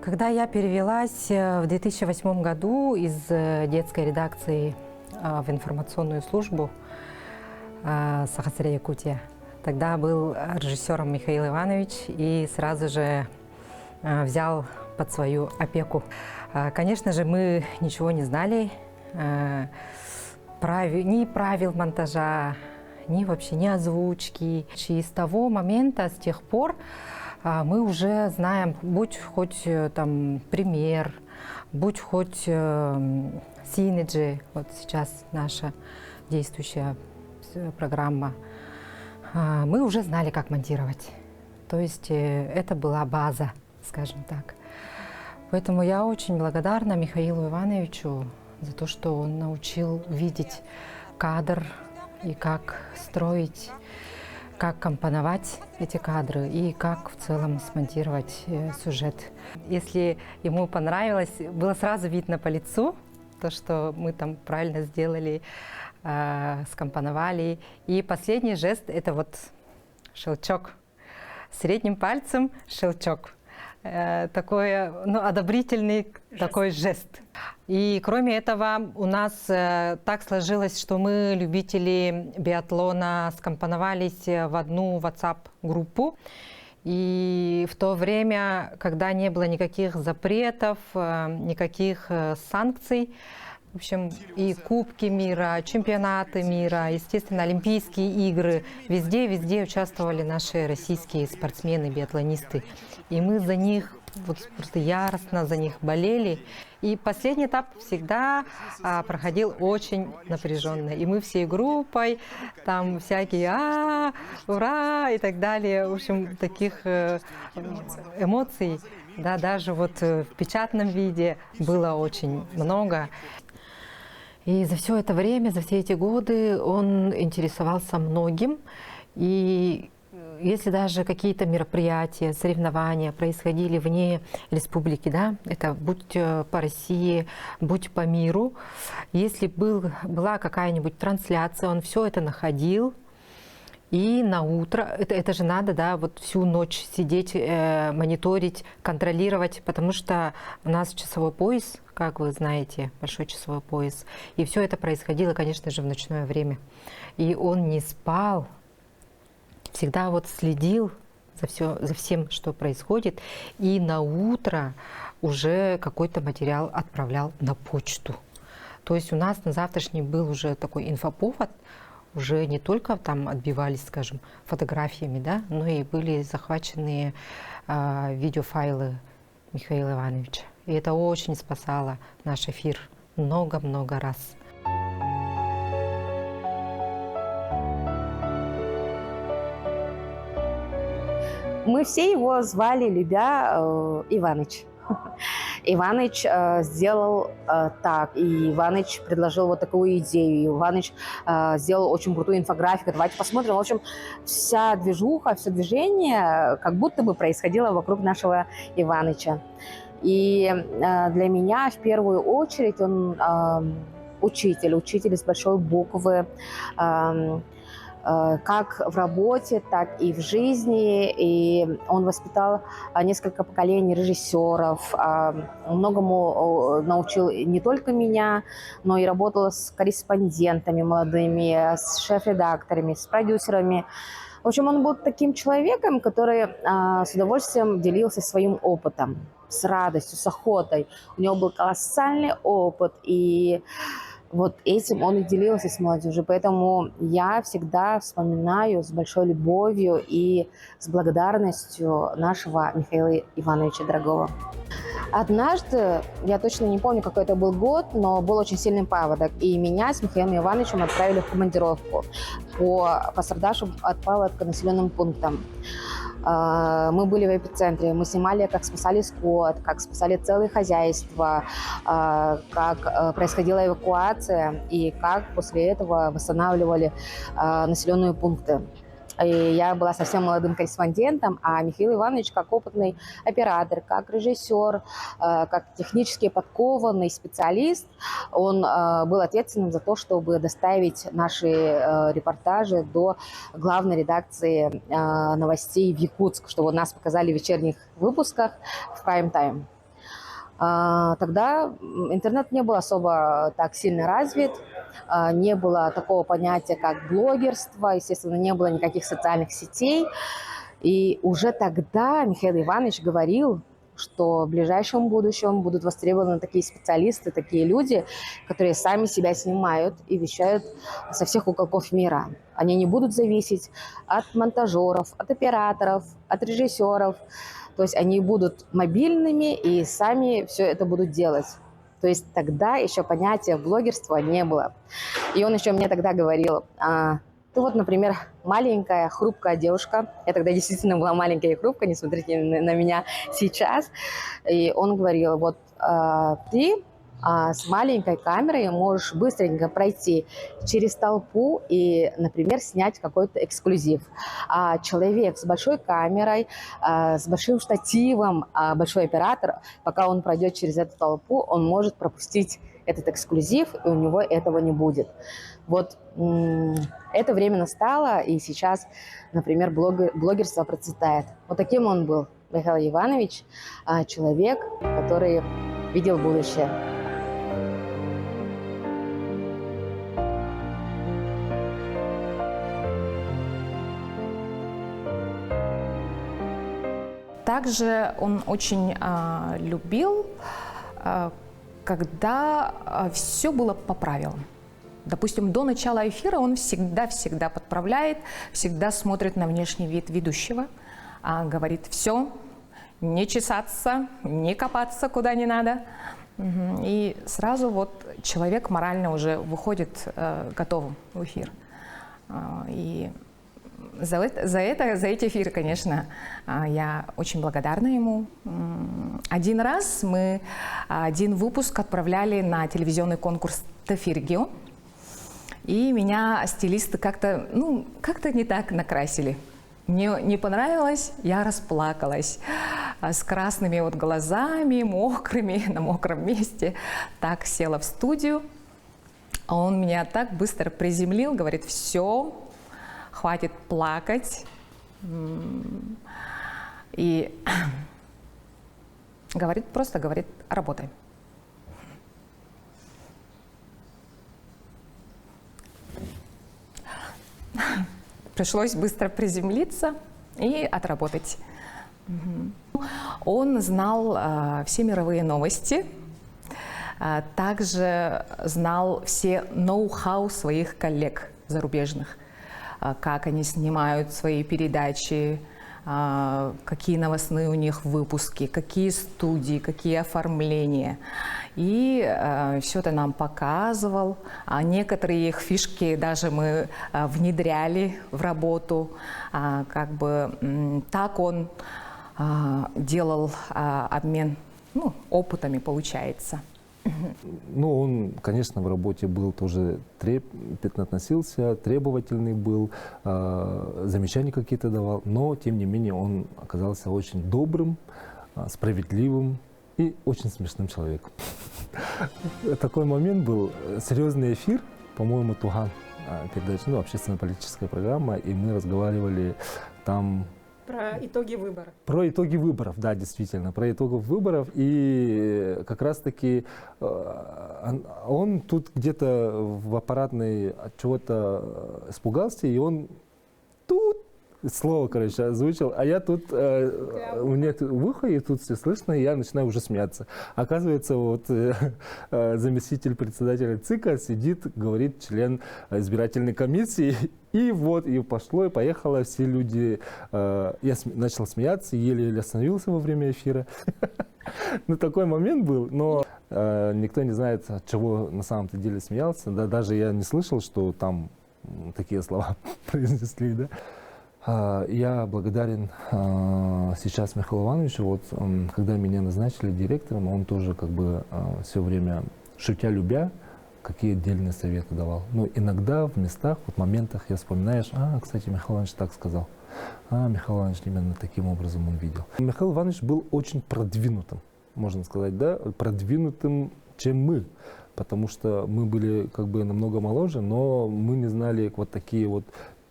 Когда я перевелась в 2008 году из детской редакции в информационную службу Сахасрия Якутия, тогда был режиссером Михаил Иванович и сразу же взял под свою опеку. Конечно же, мы ничего не знали, ни правил монтажа, ни вообще ни озвучки. И с того момента, с тех пор, мы уже знаем, будь хоть там «Премьер», будь хоть «Синеджи», вот сейчас наша действующая программа, мы уже знали, как монтировать. То есть это была база, скажем так. Поэтому я очень благодарна Михаилу Ивановичу за то, что он научил видеть кадр и как строить, как компоновать эти кадры и как в целом смонтировать сюжет. Если ему понравилось, было сразу видно по лицу то, что мы там правильно сделали, скомпоновали. И последний жест – это вот щелчок. Средним пальцем щелчок. Такой, ну, одобрительный такой жест. И кроме этого у нас так сложилось, что мы, любители биатлона, скомпоновались в одну WhatsApp-группу. И в то время, когда не было никаких запретов, никаких санкций, в общем, и Кубки мира, чемпионаты мира, естественно, Олимпийские игры, везде участвовали наши российские спортсмены, биатлонисты. И мы за них вот просто яростно за них болели. И последний этап всегда проходил очень напряженно. И мы всей группой, там всякие ура и так далее. В общем, таких эмоций, да, даже вот в печатном виде было очень много. И за все это время, за все эти годы он интересовался многим. И если даже какие-то мероприятия, соревнования происходили вне республики, да, это будь по России, будь по миру, если была какая-нибудь трансляция, он все это находил. И на утро, это же надо, да, вот всю ночь сидеть, мониторить, контролировать, потому что у нас часовой пояс, как вы знаете, большой часовой пояс. И все это происходило, конечно же, в ночное время. И он не спал, всегда вот следил за всем, что происходит. И на утро уже какой-то материал отправлял на почту. То есть у нас на завтрашний был уже такой инфоповод, уже не только там отбивались, скажем, фотографиями, да, но и были захвачены видеофайлы Михаила Ивановича. И это очень спасало наш эфир много-много раз. Мы все его звали, любя, Иваныч. Иваныч сделал так, и Иваныч предложил вот такую идею, и Иваныч сделал очень крутую инфографику. Давайте посмотрим. В общем, вся движуха, все движение как будто бы происходило вокруг нашего Иваныча. И для меня в первую очередь он учитель с большой буквы, как в работе, так и в жизни. И он воспитал несколько поколений режиссеров, многому научил не только меня, но и работал с корреспондентами молодыми, с шеф-редакторами, с продюсерами. В общем, он был таким человеком, который с удовольствием делился своим опытом, с радостью, с охотой. У него был колоссальный опыт, и вот этим он и делился с молодежью. Поэтому я всегда вспоминаю с большой любовью и с благодарностью нашего Михаила Ивановича дорогого. Однажды, я точно не помню, какой это был год, но был очень сильный паводок, и меня с Михаилом Ивановичем отправили в командировку по пострадавшим от паводка населенным пунктам. Мы были в эпицентре, мы снимали, как спасали скот, как спасали целые хозяйства, как происходила эвакуация и как после этого восстанавливали населенные пункты. И я была совсем молодым корреспондентом, а Михаил Иванович, как опытный оператор, как режиссер, как технически подкованный специалист, он был ответственным за то, чтобы доставить наши репортажи до главной редакции новостей в Якутск, чтобы нас показали в вечерних выпусках в прайм-тайм. Тогда интернет не был особо так сильно развит, не было такого понятия, как блогерство, естественно, не было никаких социальных сетей. И уже тогда Михаил Иванович говорил, что в ближайшем будущем будут востребованы такие специалисты, такие люди, которые сами себя снимают и вещают со всех уголков мира. Они не будут зависеть от монтажеров, от операторов, от режиссеров. То есть они будут мобильными и сами все это будут делать. То есть тогда еще понятия блогерства не было. И он еще мне тогда говорил: Ты вот, например, маленькая, хрупкая девушка. Я тогда действительно была маленькая и хрупкая, не смотрите на меня сейчас. И он говорил, вот ты с маленькой камерой можешь быстренько пройти через толпу и, например, снять какой-то эксклюзив. А человек с большой камерой, с большим штативом, большой оператор, пока он пройдет через эту толпу, он может пропустить этот эксклюзив, и у него этого не будет. Вот это время настало, и сейчас, например, блогерство процветает. Вот таким он был, Михаил Иванович, человек, который видел будущее. Также он очень любил, когда все было по правилам. Допустим, до начала эфира он всегда подправляет, всегда смотрит на внешний вид ведущего, говорит: все, не чесаться, не копаться куда не надо. И сразу вот человек морально уже выходит готовым в эфир. И за эти эфиры, конечно, я очень благодарна ему. Один раз мы один выпуск отправляли на телевизионный конкурс «Тафиргио», и меня стилисты как-то не так накрасили. Мне не понравилось, я расплакалась с красными вот глазами, мокрыми, на мокром месте. Так села в студию, а он меня так быстро приземлил, говорит: все, хватит плакать. И просто говорит: работай. Пришлось быстро приземлиться и отработать. Он знал все мировые новости, также знал все ноу-хау своих коллег зарубежных, как они снимают свои передачи, какие новостные у них выпуски, какие студии, какие оформления. И все это нам показывал. Некоторые их фишки даже мы внедряли в работу. Так он делал обмен опытами, получается. Ну, он, конечно, в работе был тоже трепетно относился, требовательный был, замечания какие-то давал, но, тем не менее, он оказался очень добрым, справедливым и очень смешным человеком. Такой момент был, серьезный эфир, по-моему, Туган, передача, общественно-политическая программа, и мы разговаривали там... Про итоги выборов. Про итоги выборов, да, действительно, про итоги выборов. И как раз-таки он тут где-то в аппаратной от чего-то испугался, и он тут слово, озвучил, а я тут, у меня выход, и тут все слышно, и я начинаю уже смеяться. Оказывается, вот заместитель председателя ЦИКа сидит, говорит член избирательной комиссии, и вот, и пошло, и поехало, все люди, я начал смеяться, еле-еле остановился во время эфира. Ну, такой момент был, но никто не знает, от чего на самом-то деле смеялся, да, даже я не слышал, что там такие слова произнесли, да. Я благодарен сейчас Михаилу Ивановичу, вот, когда меня назначили директором, он тоже как бы все время, шутя любя, какие отдельные советы давал. Но иногда в местах, вот моментах я вспоминаешь: кстати, Михаил Иванович так сказал, Михаил Иванович именно таким образом он видел. Михаил Иванович был очень продвинутым, можно сказать, да, продвинутым, чем мы. Потому что мы были как бы намного моложе, но мы не знали вот такие вот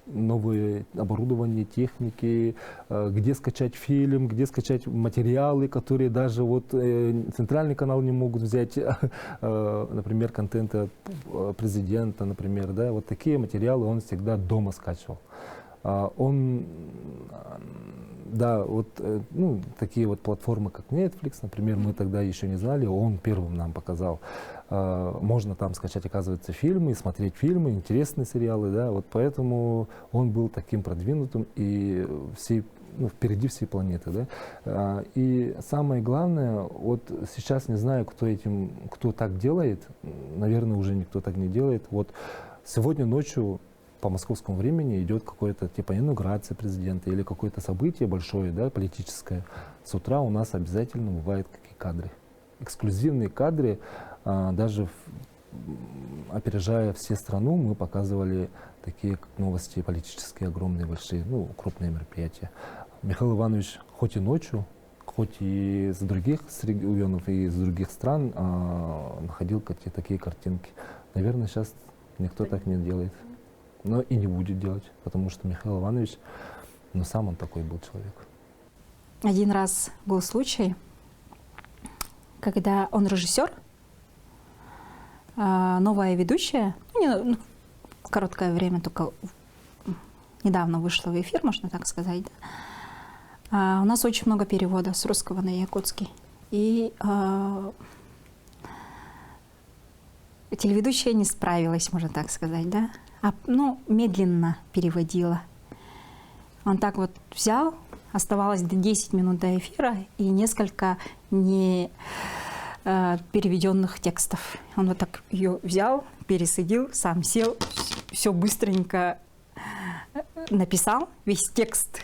новые оборудования, техники, где скачать фильм, где скачать материалы, которые даже вот центральный канал не могут взять, например, контента президента, например, да, вот такие материалы он всегда дома скачивал. Он, да, вот, такие вот платформы, как Netflix, например, мы тогда еще не знали, он первым нам показал. Можно там скачать, оказывается, фильмы, смотреть фильмы, интересные сериалы, да, вот поэтому он был таким продвинутым и впереди всей планеты, да. И самое главное, вот сейчас не знаю, кто так делает, наверное, уже никто так не делает. Вот сегодня ночью по московскому времени идет какое-то типа инаугурация президента или какое-то событие большое, да, политическое, с утра у нас обязательно бывают какие кадры. Эксклюзивные кадры, даже опережая все страну, мы показывали такие новости политические, огромные, большие, ну, крупные мероприятия. Михаил Иванович хоть и ночью, хоть и из других регионов и из других стран находил такие картинки. Наверное, сейчас никто так не делает. Но и не будет делать, потому что Михаил Иванович, ну, сам он такой был человек. Один раз был случай, когда он режиссер, новая ведущая, короткое время, только недавно вышла в эфир, можно так сказать. Да? У нас очень много переводов с русского на якутский. И телеведущая не справилась, можно так сказать, да? Медленно переводила. Он так вот взял, оставалось 10 минут до эфира и несколько не переведенных текстов. Он вот так ее взял, пересадил, сам сел, все быстренько написал, весь текст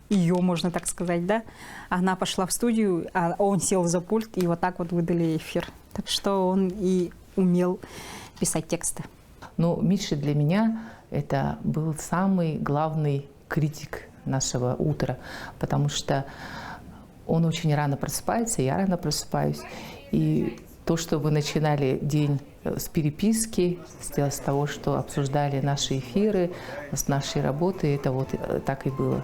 ее, можно так сказать, да. Она пошла в студию, а он сел за пульт, и вот так вот выдали эфир. Так что он и умел писать тексты. Ну, Миша для меня это был самый главный критик нашего утра, потому что он очень рано просыпается, я рано просыпаюсь. И то, что вы начинали день с переписки, с того, что обсуждали наши эфиры, с нашей работы, это вот так и было.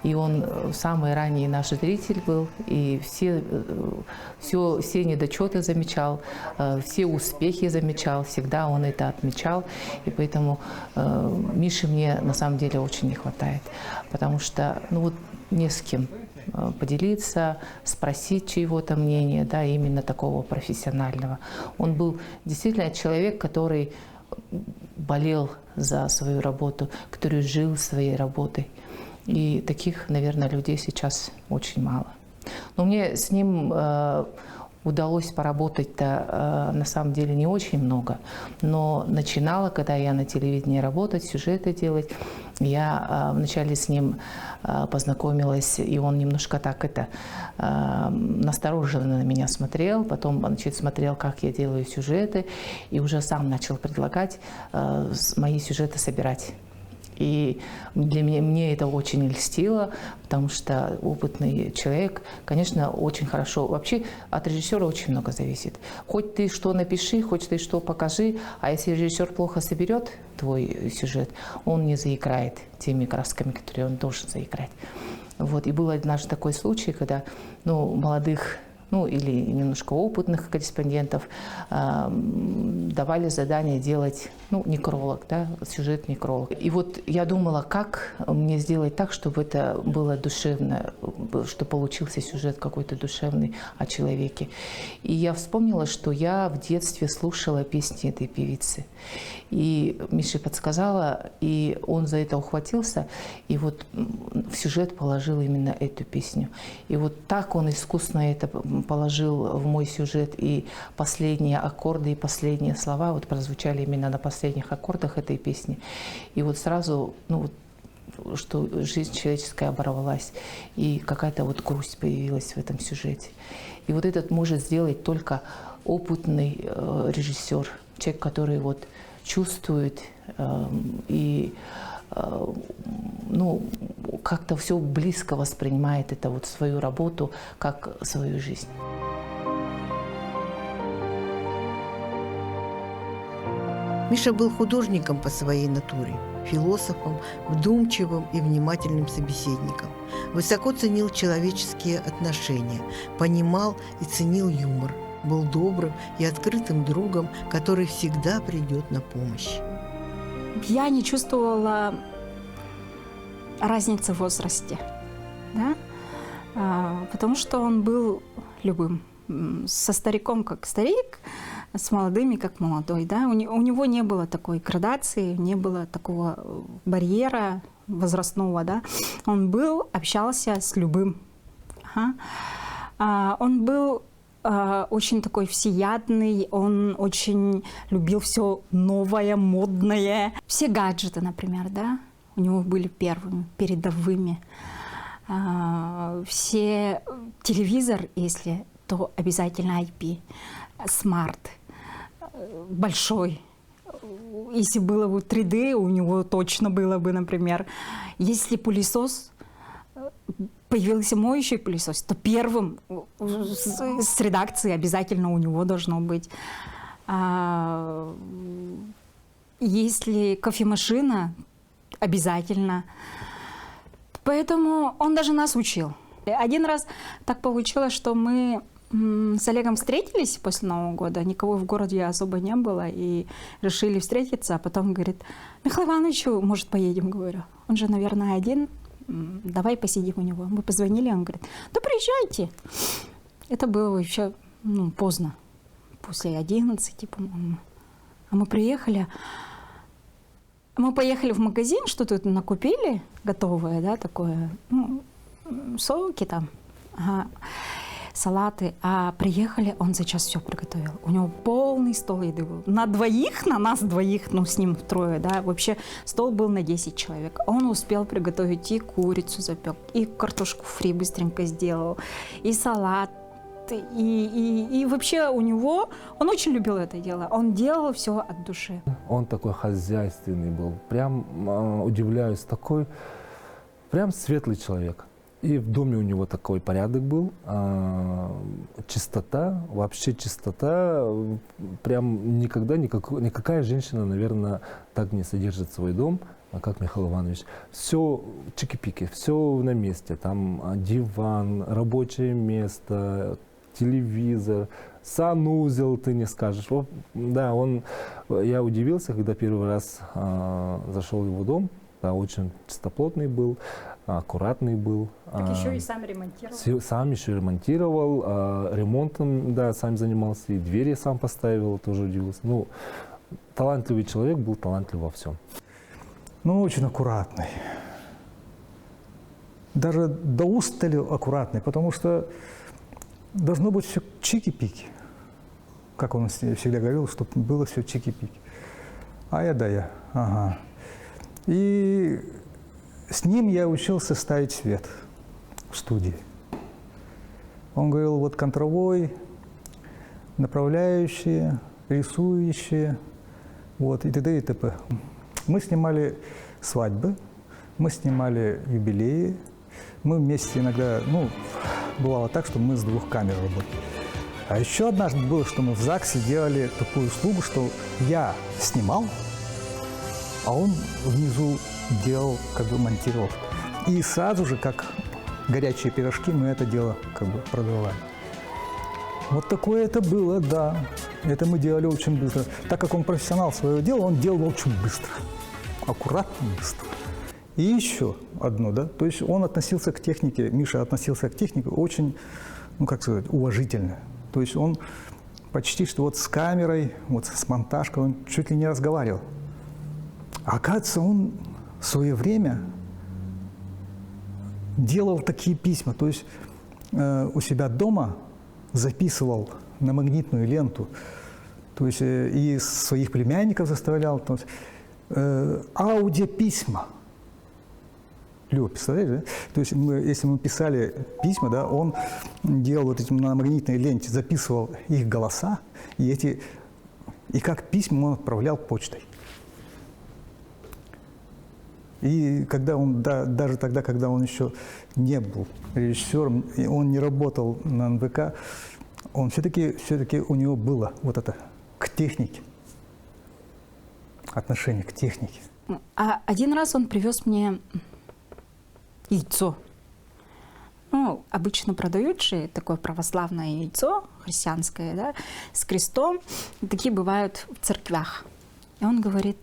И он самый ранний наш зритель был, и все недочеты замечал, все успехи замечал, всегда он это отмечал. И поэтому Миши мне на самом деле очень не хватает, потому что не с кем поделиться, спросить чьего-то мнения, да, именно такого профессионального. Он был действительно человек, который болел за свою работу, который жил своей работой. И таких, наверное, людей сейчас очень мало. Но мне с ним удалось поработать-то на самом деле не очень много. Но начинала, когда я на телевидении работать, сюжеты делать, я вначале с ним познакомилась, и он немножко так настороженно на меня смотрел, потом смотрел, как я делаю сюжеты, и уже сам начал предлагать мои сюжеты собирать. И для меня, мне это очень льстило, потому что опытный человек, конечно, очень хорошо. Вообще от режиссера очень много зависит. Хоть ты что напиши, хоть ты что покажи, а если режиссер плохо соберет твой сюжет, он не заиграет теми красками, которые он должен заиграть. Вот. И был однажды такой случай, когда молодых, или немножко опытных корреспондентов давали задание делать, некролог, да, сюжет некролог. И вот я думала, как мне сделать так, чтобы это было душевно, чтобы получился сюжет какой-то душевный о человеке. И я вспомнила, что я в детстве слушала песни этой певицы. И Миша подсказала, и он за это ухватился, и вот в сюжет положил именно эту песню. И вот так он искусно это положил в мой сюжет, и последние аккорды и последние слова вот прозвучали именно на последних аккордах этой песни. И вот сразу, что жизнь человеческая оборвалась, и какая-то вот грусть появилась в этом сюжете. И вот этот может сделать только опытный режиссер, человек, который вот чувствует и как-то все близко воспринимает это вот свою работу как свою жизнь. Миша был художником по своей натуре, философом, вдумчивым и внимательным собеседником. Высоко ценил человеческие отношения, понимал и ценил юмор, был добрым и открытым другом, который всегда придет на помощь. Я не чувствовала разницы в возрасте, да? Потому что он был любым. Со стариком как старик, с молодыми как молодой. Да? У него не было такой градации, не было такого барьера возрастного. Да? Он общался с любым. Ага. Он был очень такой всеядный, он очень любил все новое, модное. Все гаджеты, например, да, у него были первыми, передовыми. Все телевизор, если, то обязательно IP, смарт, большой. Если было бы 3D, у него точно было бы, например. Если пылесос, появился моющий пылесос, то первым с редакции обязательно у него должно быть. Если кофемашина, обязательно. Поэтому он даже нас учил. Один раз так получилось, что мы с Олегом встретились после Нового года, никого в городе особо не было, и решили встретиться, а потом говорит: Михаил Иванович, может, поедем, говорю. Он же, наверное, один, давай посидим у него. Мы позвонили, он говорит: да приезжайте. Это было еще поздно, после 11, по-моему. А мы приехали, мы поехали в магазин, что-то накупили готовое, да, такое, соки там, салаты, а приехали, он за час все приготовил. У него полный стол еды был. На двоих, на нас двоих, с ним втрое, да, вообще стол был на 10 человек. Он успел приготовить и курицу запек, и картошку фри быстренько сделал, и салат, и вообще у него, он очень любил это дело, он делал все от души. Он такой хозяйственный был, прям удивляюсь, такой прям светлый человек. И в доме у него такой порядок был, чистота, вообще чистота, прям никогда никакая женщина, наверное, так не содержит свой дом, как Михаил Иванович. Все чики-пики, все на месте, там диван, рабочее место, телевизор, санузел, ты не скажешь. Да, я удивился, когда первый раз зашел в его дом, да, очень чистоплотный был, аккуратный был. Так еще и сам ремонтировал. Сам еще ремонтировал, ремонтом, да, сам занимался, и двери сам поставил, тоже удивился. Талантливый человек, был талантлив во всем. Очень аккуратный. Даже до устали аккуратный, потому что должно быть все чики-пики. Как он всегда говорил, чтобы было все чики-пики. Ага. И с ним я учился ставить свет в студии. Он говорил, вот контровой, направляющие, рисующие, и т.д. и т.п. Мы снимали свадьбы, мы снимали юбилеи, мы вместе иногда, бывало так, что мы с 2 камер работали. А еще однажды было, что мы в ЗАГСе делали такую услугу, что я снимал, а он внизу делал, монтировал. И сразу же, как горячие пирожки, мы это дело продавали. Вот такое это было, да. Это мы делали очень быстро. Так как он профессионал своего дела, он делал очень быстро. Аккуратно, быстро. И еще одно, да. То есть он относился к технике, Миша относился к технике очень, уважительно. То есть он почти что с камерой, с монтажкой, он чуть ли не разговаривал. А оказывается, он в свое время делал такие письма, то есть у себя дома записывал на магнитную ленту, то есть и своих племянников заставлял, то есть, аудиописьма. Лёва, представляешь, да? То есть если мы писали письма, да, он делал на магнитной ленте, записывал их голоса, и как письма он отправлял почтой. И когда он, даже тогда, когда он еще не был режиссером, и он не работал на НВК, он все-таки у него было это к технике, отношение к технике. А один раз он привез мне яйцо. Обычно продают же такое православное яйцо, христианское, да, с крестом. Такие бывают в церквях. И он говорит: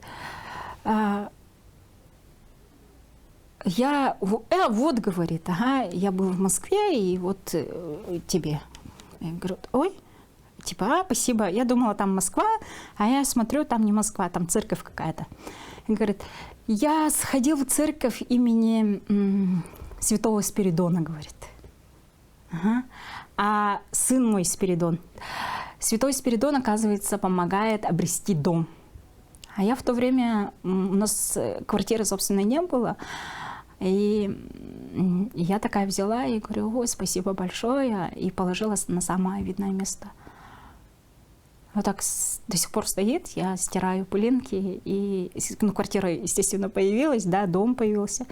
говорит, я был в Москве, и тебе. Я говорю: ой, спасибо. Я думала, там Москва, а я смотрю, там не Москва, там церковь какая-то. И говорит: я сходил в церковь имени Святого Спиридона, говорит. Ага. А сын мой Спиридон. Святой Спиридон, оказывается, помогает обрести дом. А я в то время, у нас квартиры, собственно, не было. И я такая взяла и говорю: ой, спасибо большое, и положила на самое видное место. Вот так до сих пор стоит, я стираю пылинки, и квартира, естественно, появилась, да, дом появился.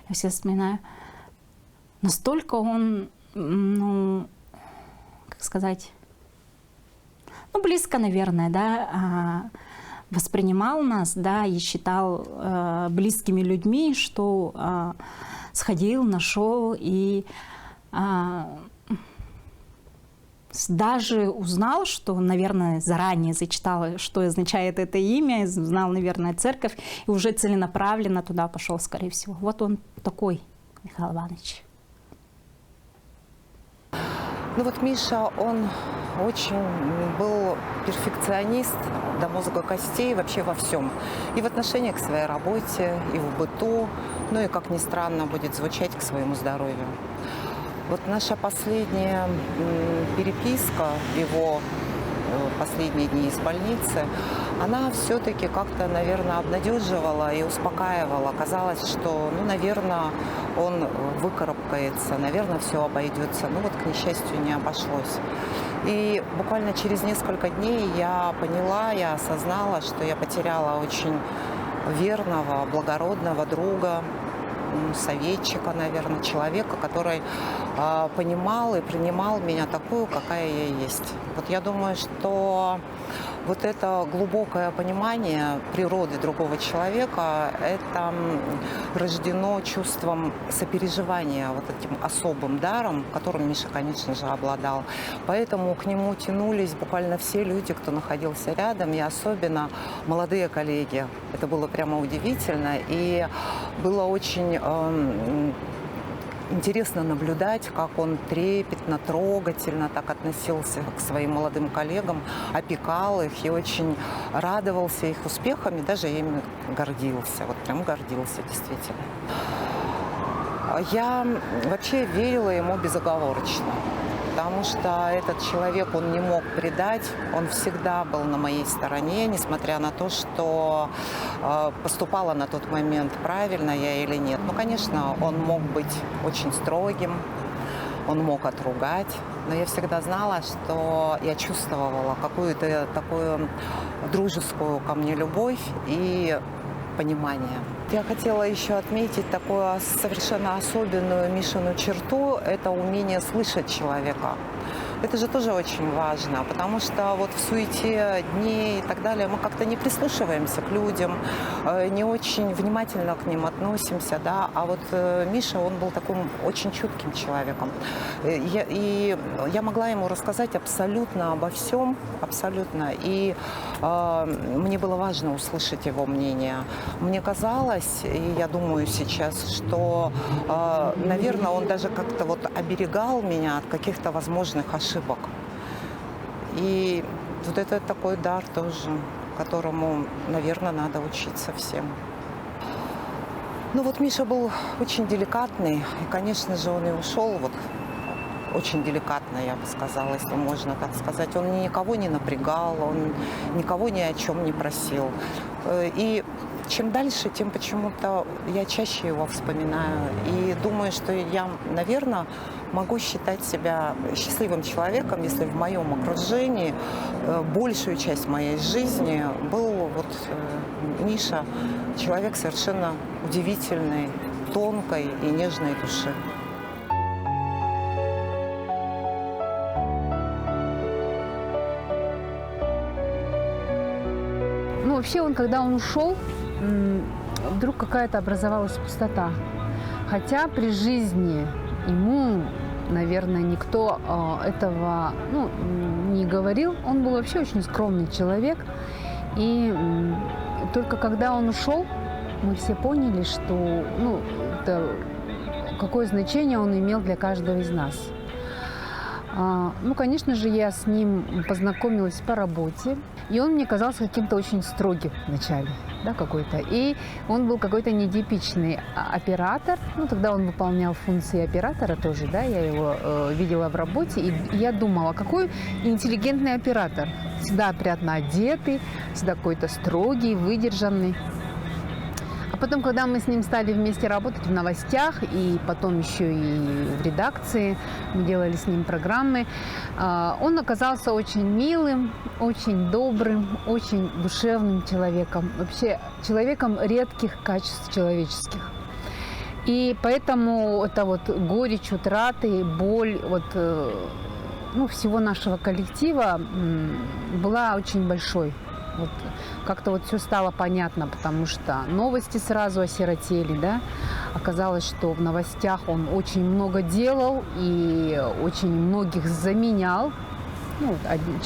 Я все вспоминаю. Настолько он, ну, как сказать, ну, близко, наверное, да, воспринимал нас, да, и считал близкими людьми, что сходил, нашел и даже узнал, что, наверное, заранее зачитал, что означает это имя, знал, наверное, церковь, и уже целенаправленно туда пошел, скорее всего. Вот он такой, Михаил Иванович. Ну вот Миша, он очень был перфекционист до мозга костей вообще во всем. И в отношении к своей работе, и в быту, ну и, как ни странно будет звучать, к своему здоровью. Вот наша последняя переписка, его последние дни из больницы, она все-таки как-то, наверное, обнадеживала и успокаивала. Казалось, что, ну, наверное, он выкарабкается, наверное, все обойдется. Ну вот, к несчастью, не обошлось. И буквально через несколько дней я поняла, я осознала, что я потеряла очень верного, благородного друга, советчика, наверное, человека, который понимал и принимал меня такую, какая я есть. Вот я думаю, что вот это глубокое понимание природы другого человека, это рождено чувством сопереживания, вот этим особым даром, которым Миша, конечно же, обладал. Поэтому к нему тянулись буквально все люди, кто находился рядом, и особенно молодые коллеги. Это было прямо удивительно, и было очень интересно наблюдать, как он трепетно, трогательно так относился к своим молодым коллегам, опекал их и очень радовался их успехам, и даже ими гордился. Вот прям гордился, действительно. Я вообще верила ему безоговорочно, потому что этот человек, он не мог предать, он всегда был на моей стороне, несмотря на то, что поступала на тот момент, правильно я или нет. Ну, конечно, он мог быть очень строгим, он мог отругать, но я всегда знала, что я чувствовала какую-то такую дружескую ко мне любовь и понимание. Я хотела еще отметить такую совершенно особенную Мишину черту – это умение слышать человека. Это же тоже очень важно, потому что вот в суете дней и так далее мы как-то не прислушиваемся к людям, не очень внимательно к ним относимся, да. А вот Миша, он был таким очень чутким человеком. И я могла ему рассказать абсолютно обо всем, абсолютно. И мне было важно услышать его мнение. Мне казалось, и я думаю сейчас, что, наверное, он даже как-то вот оберегал меня от каких-то возможных ошибок. И вот это такой дар тоже, которому, наверное, надо учиться всем. Ну вот Миша был очень деликатный, и, конечно же, он и ушел вот очень деликатно, я бы сказала, если можно так сказать. Он никого не напрягал, он никого ни о чем не просил. И чем дальше, тем почему-то я чаще его вспоминаю. И думаю, что я, наверное, могу считать себя счастливым человеком, если в моем окружении большую часть моей жизни был вот Миша, человек совершенно удивительной, тонкой и нежной души. Ну, вообще, когда он ушел, вдруг какая-то образовалась пустота. Хотя при жизни ему, наверное, никто этого не говорил. Он был вообще очень скромный человек. И только когда он ушел, мы все поняли, что какое значение он имел для каждого из нас. Ну, конечно же, я с ним познакомилась по работе. И он мне казался каким-то очень строгим вначале, да, какой-то. И он был какой-то нетипичный оператор. Ну, тогда он выполнял функции оператора тоже, да, я его видела в работе. И я думала, какой интеллигентный оператор. Всегда опрятно одетый, всегда какой-то строгий, выдержанный. А потом, когда мы с ним стали вместе работать в новостях, и потом еще и в редакции, мы делали с ним программы, он оказался очень милым, очень добрым, очень душевным человеком. Вообще человеком редких качеств человеческих. И поэтому это вот горечь утраты, боль вот, ну, всего нашего коллектива была очень большой. Вот как-то вот все стало понятно, потому что новости сразу осиротели, да. Оказалось, что в новостях он очень много делал и очень многих заменял. Ну,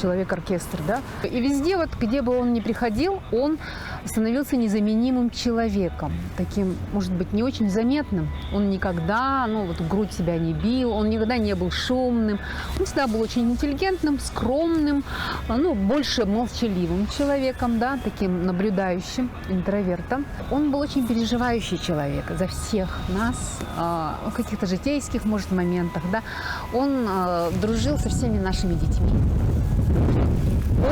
человек-оркестр, да. И везде, вот, где бы он ни приходил, он становился незаменимым человеком. Таким, может быть, не очень заметным. Он никогда, ну, вот, в грудь себя не бил, он никогда не был шумным. Он всегда был очень интеллигентным, скромным, ну, больше молчаливым человеком, да, таким наблюдающим, интровертом. Он был очень переживающий человек за всех нас, в каких-то житейских, может, моментах, да. Он дружил со всеми нашими детьми.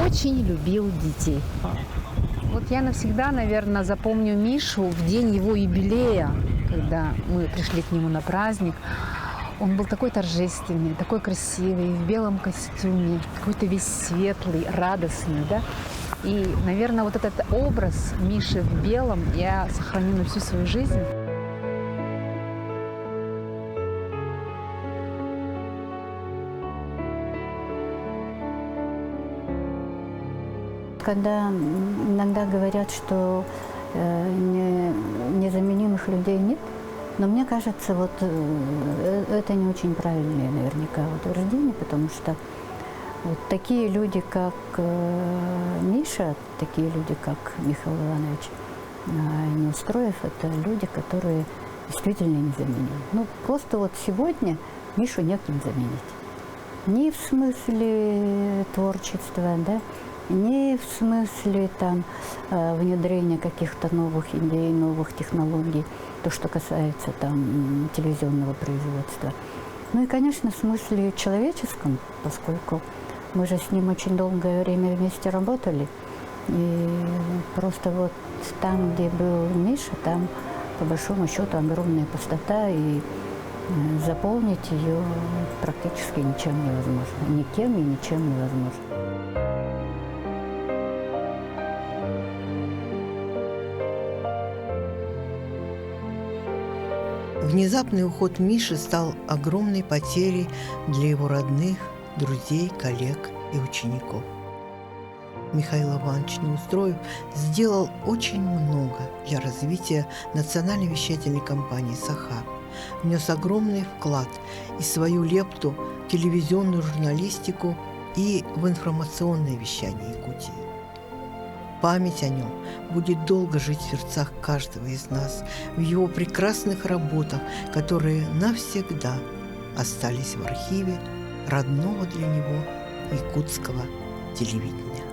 Очень любил детей. Вот я навсегда, наверное, запомню Мишу в день его юбилея, когда мы пришли к нему на праздник. Он был такой торжественный, такой красивый, в белом костюме, какой-то весь светлый, радостный, да. И, наверное, вот этот образ Миши в белом я сохраню на всю свою жизнь. Когда иногда говорят, что незаменимых людей нет, но мне кажется, вот это не очень правильное наверняка утверждение, потому что вот такие люди, как Миша, такие люди, как Михаил Иванович Неустроев, это люди, которые действительно незаменимы. Ну, просто вот сегодня Мишу неким заменить. Не в смысле творчества, да, не в смысле там внедрения каких-то новых идей, новых технологий, то, что касается там телевизионного производства. Ну и, конечно, в смысле человеческом, поскольку мы же с ним очень долгое время вместе работали. И просто вот там, где был Миша, там, по большому счету, огромная пустота, и заполнить ее практически ничем невозможно. Никем и ничем невозможно. Внезапный уход Миши стал огромной потерей для его родных, друзей, коллег и учеников. Михаил Иванович Неустроев сделал очень много для развития национальной вещательной компании «Саха», внес огромный вклад и свою лепту в телевизионную журналистику и в информационное вещание Якутии. Память о нем будет долго жить в сердцах каждого из нас, в его прекрасных работах, которые навсегда остались в архиве родного для него якутского телевидения.